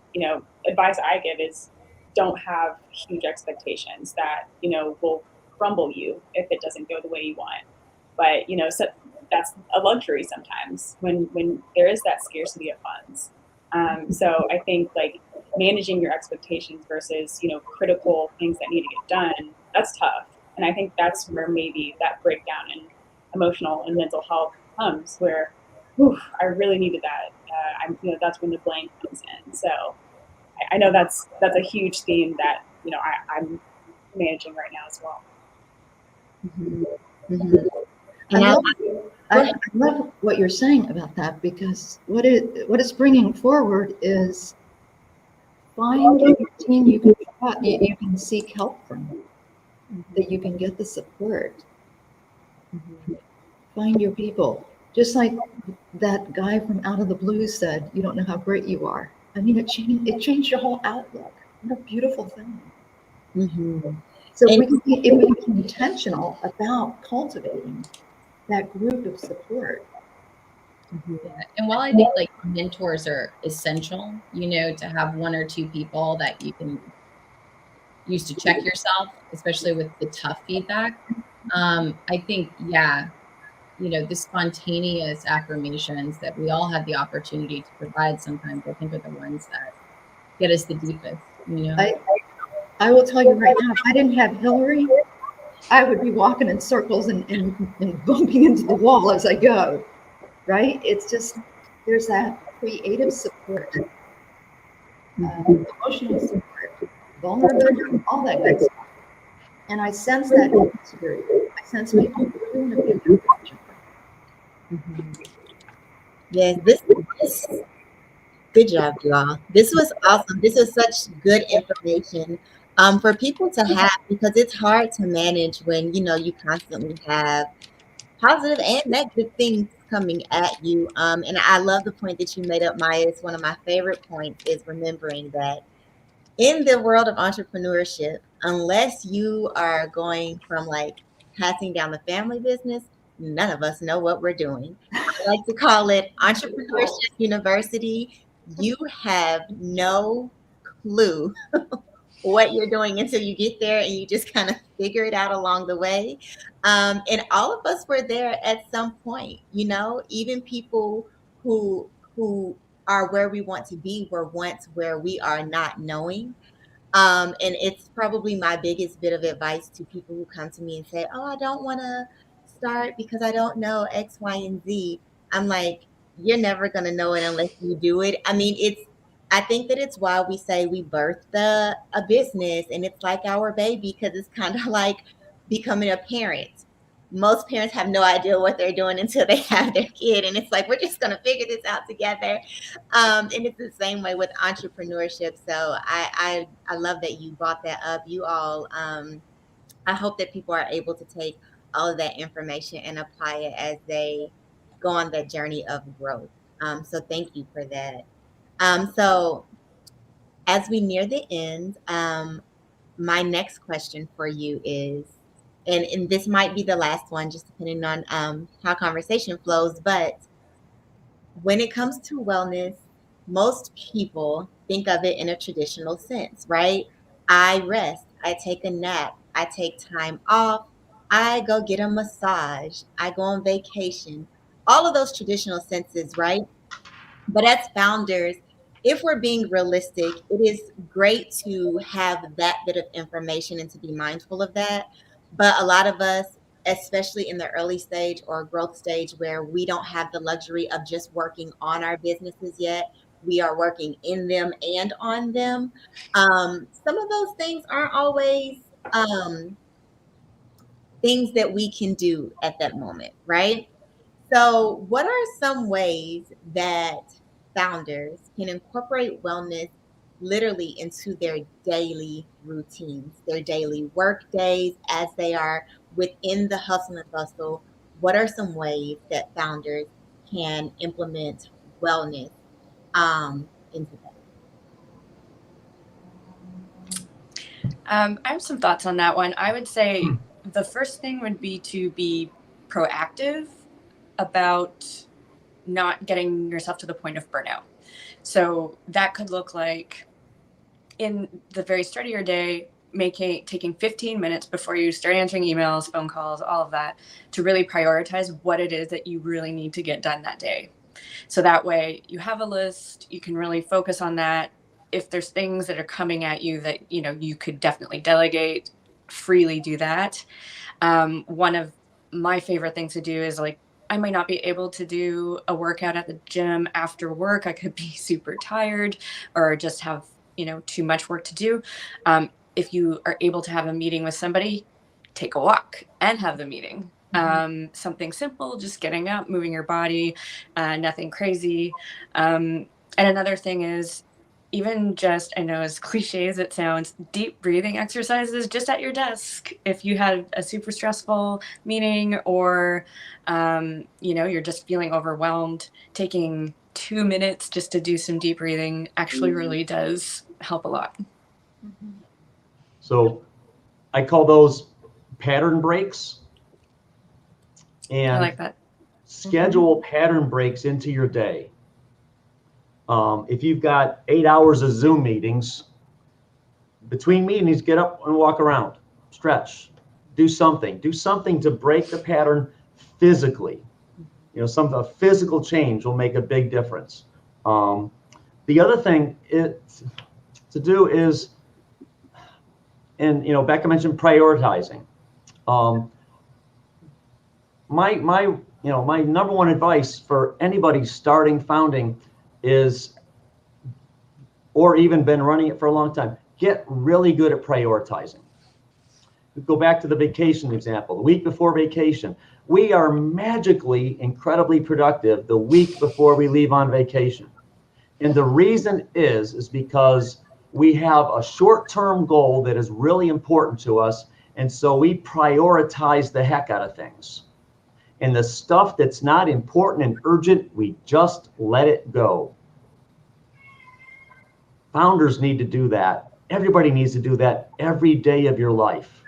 advice I give is don't have huge expectations that will crumble you if it doesn't go the way you want. But so that's a luxury sometimes when there is that scarcity of funds. So I think like managing your expectations versus critical things that need to get done, that's tough. And I think that's where maybe that breakdown in emotional and mental health comes, where I really needed that. That's when the blank comes in. So I know that's a huge theme that I'm managing right now as well. Mhm. Mhm. And I love what you're saying about that, because what it's bringing forward is find a team you can trust, you can seek help from, that you can get the support. Find your people. Just like that guy from Out of the Blue said, you don't know how great you are. I mean, it changed your whole outlook. What a beautiful thing. Mhm. So And if we can be intentional about cultivating that group of support. Yeah. And while I think like mentors are essential, to have one or two people that you can use to check yourself, especially with the tough feedback. I think, the spontaneous affirmations that we all have the opportunity to provide sometimes, I think are the ones that get us the deepest. I will tell you right now, if I didn't have Hilary, I would be walking in circles and bumping into the wall as I go, right? It's just, there's that creative support, emotional support, vulnerability, all that good stuff. And I sense that in this group. I sense people doing a bit yes, this good job, you all. This was awesome. This was such good information for people to have, because it's hard to manage when you constantly have positive and negative things coming at you. And I love the point that you made up, Maya. It's one of my favorite points, is remembering that in the world of entrepreneurship, unless you are going from like passing down the family business, none of us know what we're doing. I like to call it Entrepreneurship University. You have no clue what you're doing until you get there, and you just kind of figure it out along the way. And all of us were there at some point, even people who are where we want to be were once where we are not knowing. And it's probably my biggest bit of advice to people who come to me and say, "Oh, I don't want to start because I don't know X, Y, and Z." I'm like, you're never going to know it unless you do it. I mean, I think that it's why we say we birthed a business, and it's like our baby, because it's kind of like becoming a parent. Most parents have no idea what they're doing until they have their kid. And it's like, we're just going to figure this out together. And it's the same way with entrepreneurship. So I love that you brought that up. You all, I hope that people are able to take all of that information and apply it as they go on that journey of growth. So thank you for that. So as we near the end, my next question for you is, and this might be the last one, just depending on how conversation flows, but when it comes to wellness, most people think of it in a traditional sense, right? I rest, I take a nap, I take time off, I go get a massage, I go on vacation, all of those traditional senses, right? But as founders, if we're being realistic, it is great to have that bit of information and to be mindful of that. But a lot of us, especially in the early stage or growth stage, where we don't have the luxury of just working on our businesses yet, we are working in them and on them. Some of those things aren't always things that we can do at that moment, right? So, what are some ways that founders can incorporate wellness literally into their daily routines, their daily work days, as they are within the hustle and bustle? What are some ways that founders can implement wellness into that? I have some thoughts on that one. I would say the first thing would be to be proactive about not getting yourself to the point of burnout. So that could look like, in the very start of your day, taking 15 minutes before you start answering emails, phone calls, all of that, to really prioritize what it is that you really need to get done that day. So that way you have a list, you can really focus on that. If there's things that are coming at you that you could definitely delegate, freely do that. One of my favorite things to do is, like, I might not be able to do a workout at the gym after work. I could be super tired or just have too much work to do. If you are able to have a meeting with somebody, take a walk and have the meeting. Something simple, just getting up, moving your body, nothing crazy. And another thing is, even just, I know as cliche as it sounds, deep breathing exercises just at your desk. If you had a super stressful meeting, or, you're just feeling overwhelmed, taking 2 minutes just to do some deep breathing actually really does help a lot. So I call those pattern breaks. And I like that. Schedule pattern breaks into your day. If you've got 8 hours of Zoom meetings, between meetings, get up and walk around, stretch, do something to break the pattern physically. A physical change will make a big difference. The other thing to do is, and Becca mentioned prioritizing. My number one advice for anybody starting, founding, is, or even been running it for a long time, get really good at prioritizing. Go back to the vacation example. The week before vacation, we are magically incredibly productive the week before we leave on vacation. And the reason is because we have a short-term goal that is really important to us, and so we prioritize the heck out of things. And the stuff that's not important and urgent, we just let it go. Founders need to do that. Everybody needs to do that every day of your life,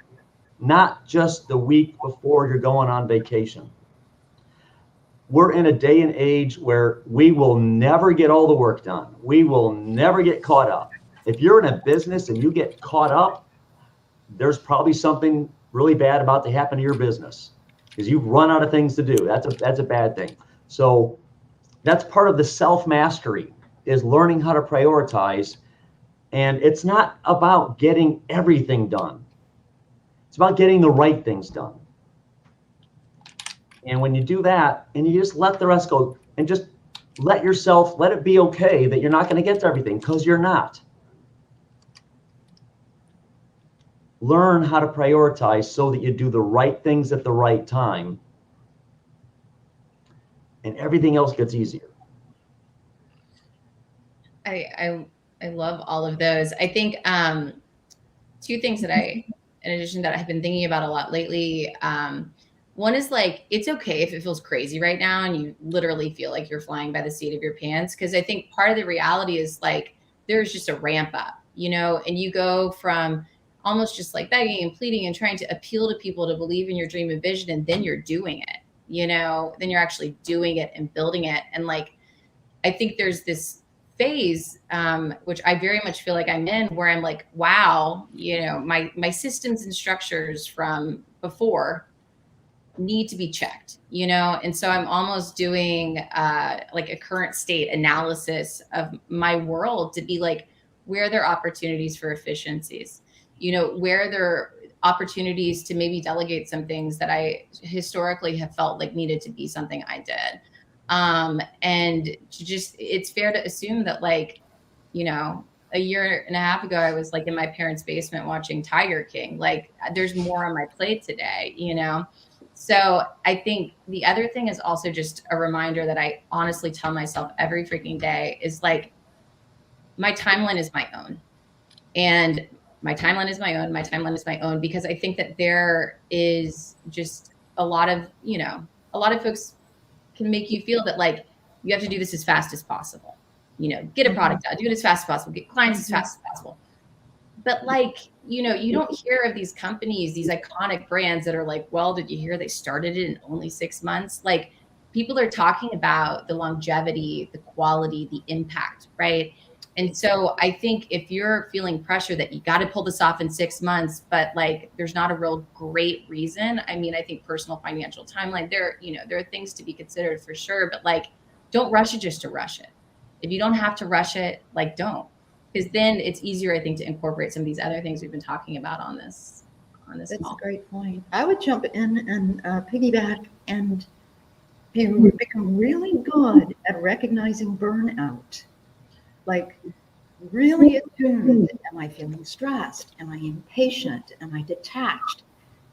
not just the week before you're going on vacation. We're in a day and age where we will never get all the work done. We will never get caught up. If you're in a business and you get caught up, there's probably something really bad about to happen to your business, because you've run out of things to do. That's a bad thing. So that's part of the self-mastery, is learning how to prioritize. And it's not about getting everything done. It's about getting the right things done. And when you do that, and you just let the rest go, and just let it be okay that you're not going to get to everything, because you're not. Learn how to prioritize so that you do the right things at the right time, and everything else gets easier. I love all of those. I think two things that in addition, that I've been thinking about a lot lately. One is, like, it's okay if it feels crazy right now and you literally feel like you're flying by the seat of your pants. Because I think part of the reality is, like, there's just a ramp up, and you go from almost just like begging and pleading and trying to appeal to people to believe in your dream and vision, and then you're doing it, then you're actually doing it and building it. And, like, I think there's this phase, which I very much feel like I'm in, where I'm like, wow, my systems and structures from before need to be checked, and so I'm almost doing like a current state analysis of my world to be like, where are there opportunities for efficiencies, where there are opportunities to maybe delegate some things that I historically have felt like needed to be something I did. And just, it's fair to assume that, like, a year and a half ago, I was like in my parents' basement watching Tiger King. Like, there's more on my plate today, So I think the other thing is also just a reminder that I honestly tell myself every freaking day is, like, my timeline is my own. And my timeline is my own. My timeline is my own, because I think that there is just a lot of folks can make you feel that, like, you have to do this as fast as possible, get a product out, do it as fast as possible, get clients as fast as possible. But, like, you don't hear of these companies, these iconic brands that are like, well, did you hear they started it in only 6 months? Like, people are talking about the longevity, the quality, the impact, right? And so I think if you're feeling pressure that you got to pull this off in 6 months, but, like, there's not a real great reason. I mean, I think personal financial timeline, there are things to be considered for sure, but, like, don't rush it just to rush it. If you don't have to rush it, like, don't, because then it's easier, I think, to incorporate some of these other things we've been talking about on this That's call. a great point. I would jump in and piggyback and become really good at recognizing burnout. Like, really attuned. Am I feeling stressed? Am I impatient? Am I detached?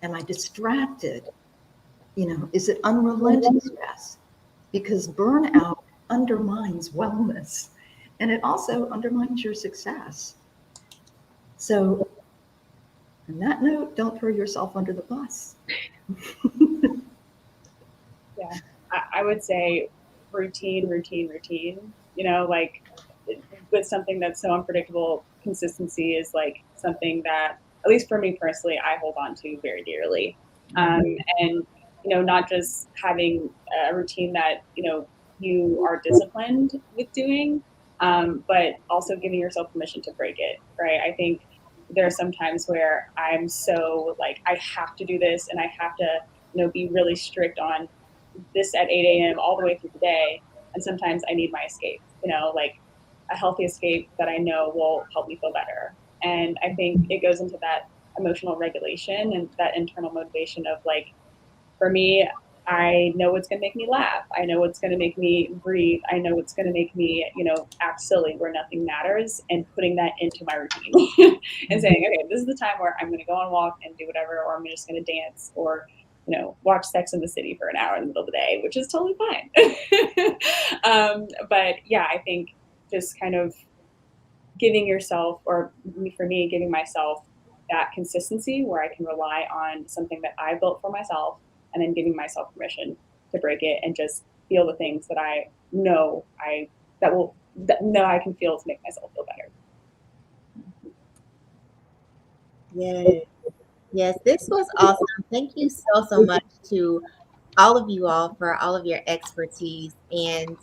Am I distracted? Is it unrelenting stress? Because burnout undermines wellness, and it also undermines your success. So on that note, don't throw yourself under the bus. Yeah, I would say routine. Like with something that's so unpredictable, consistency is like something that, at least for me personally, I hold on to very dearly. And not just having a routine that you are disciplined with doing, but also giving yourself permission to break it. Right? I think there are some times where I'm so like I have to do this, and I have to be really strict on this at 8 a.m. all the way through the day. And sometimes I need my escape, like a healthy escape that I know will help me feel better. And I think it goes into that emotional regulation and that internal motivation of like, for me, I know what's going to make me laugh. I know what's going to make me breathe. I know what's going to make me, act silly where nothing matters, and putting that into my routine and saying, okay, this is the time where I'm going to go on a walk and do whatever, or I'm just going to dance, or watch Sex in the City for an hour in the middle of the day, which is totally fine. But yeah, I think just kind of giving yourself, or for me, giving myself that consistency where I can rely on something that I built for myself, and then giving myself permission to break it and just feel the things that I know I can feel to make myself feel better. Yes. Yes, this was awesome. Thank you so much to all of you all for all of your expertise and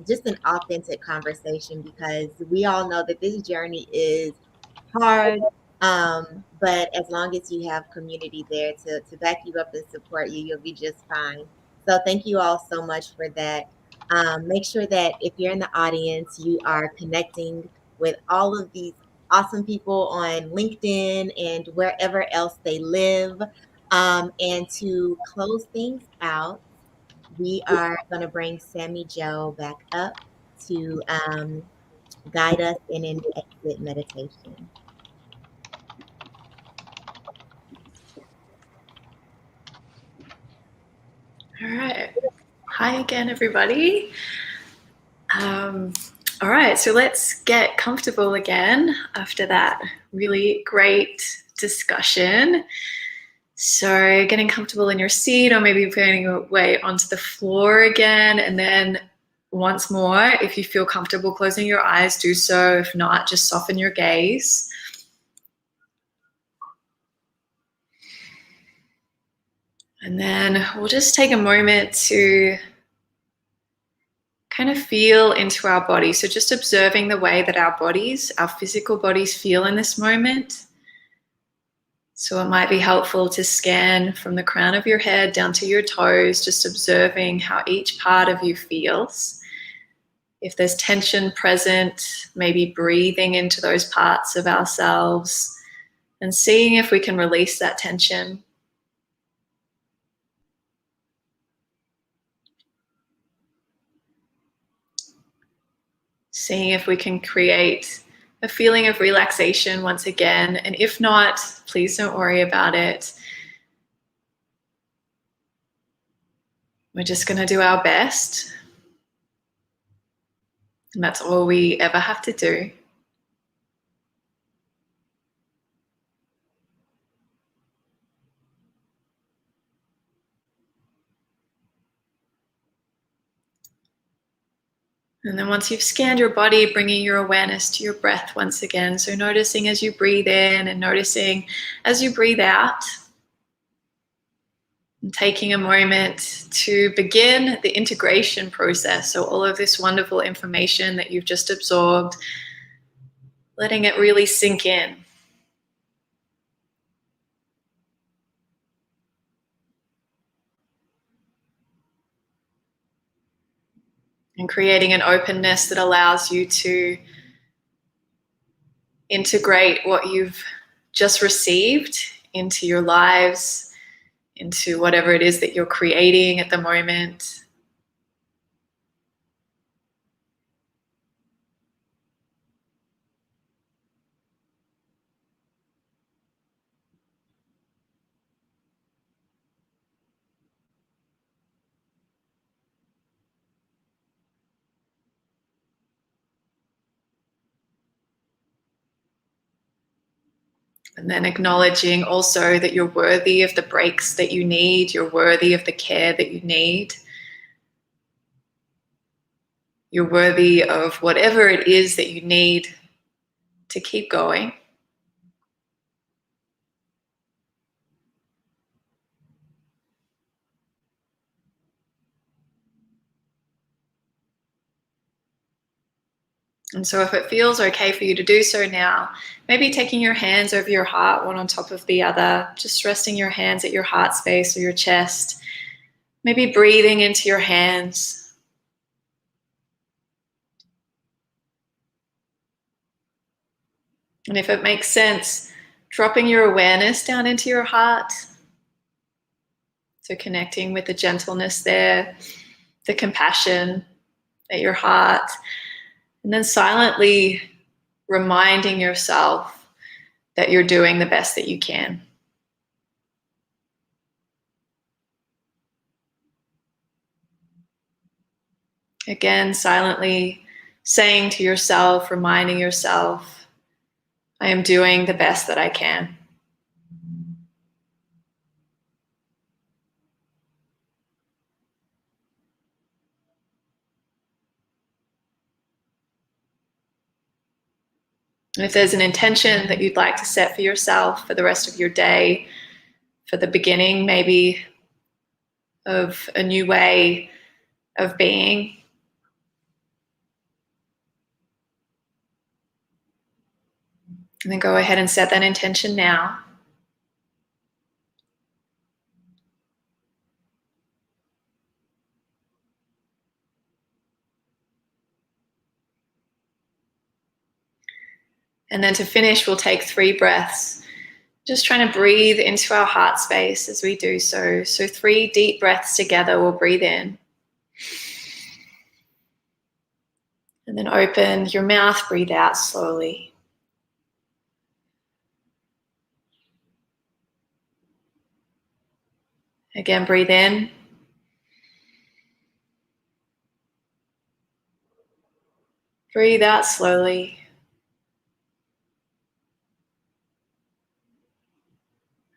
just an authentic conversation, because we all know that this journey is hard. But as long as you have community there to back you up and support you, you'll be just fine. So thank you all so much for that. Make sure that if you're in the audience, you are connecting with all of these awesome people on LinkedIn and wherever else they live. And to close things out, we are going to bring Sammy Joe back up to guide us in an exit meditation. All right. Hi again, everybody. All right, so let's get comfortable again after that really great discussion. So getting comfortable in your seat, or maybe finding your way onto the floor again. And then once more, if you feel comfortable closing your eyes, do so. If not, just soften your gaze. And then we'll just take a moment to kind of feel into our body. So just observing the way that our bodies, our physical bodies, feel in this moment. So it might be helpful to scan from the crown of your head down to your toes, just observing how each part of you feels. If there's tension present, maybe breathing into those parts of ourselves and seeing if we can release that tension. Seeing if we can create a feeling of relaxation once again. And if not, please don't worry about it. We're just going to do our best. And that's all we ever have to do. And then once you've scanned your body, bringing your awareness to your breath once again. So noticing as you breathe in and noticing as you breathe out. And taking a moment to begin the integration process. So all of this wonderful information that you've just absorbed, letting it really sink in. And creating an openness that allows you to integrate what you've just received into your lives, into whatever it is that you're creating at the moment. And then acknowledging also that you're worthy of the breaks that you need, you're worthy of the care that you need. You're worthy of whatever it is that you need to keep going. And so if it feels okay for you to do so now, maybe taking your hands over your heart, one on top of the other, just resting your hands at your heart space or your chest, maybe breathing into your hands. And if it makes sense, dropping your awareness down into your heart. So connecting with the gentleness there, the compassion at your heart. And then silently reminding yourself that you're doing the best that you can. Again, silently saying to yourself, reminding yourself, I am doing the best that I can. And if there's an intention that you'd like to set for yourself for the rest of your day, for the beginning maybe of a new way of being, and then go ahead and set that intention now. And then to finish, we'll take 3 breaths. Just trying to breathe into our heart space as we do so. So 3 deep breaths together. We'll breathe in. And then open your mouth, breathe out slowly. Again, breathe in. Breathe out slowly.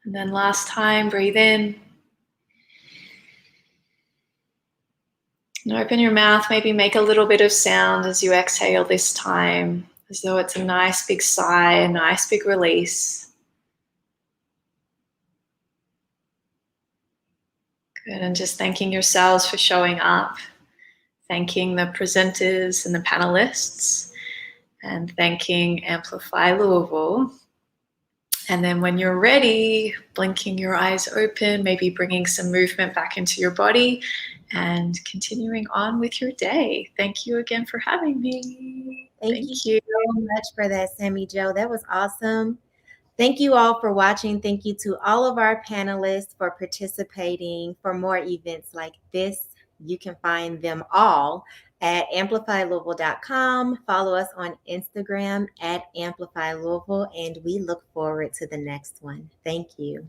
And then last time, breathe in. And open your mouth, maybe make a little bit of sound as you exhale this time, as though it's a nice big sigh, a nice big release. Good, and just thanking yourselves for showing up, thanking the presenters and the panelists, and thanking Amplify Louisville. And then when you're ready, blinking your eyes open, maybe bringing some movement back into your body and continuing on with your day. Thank you again for having me. Thank you so much for that, Sammy Jo. That was awesome. Thank you all for watching. Thank you to all of our panelists for participating. For more events like this, you can find them all at amplifylouisville.com. Follow us on Instagram at Amplify Louisville, and we look forward to the next one. Thank you.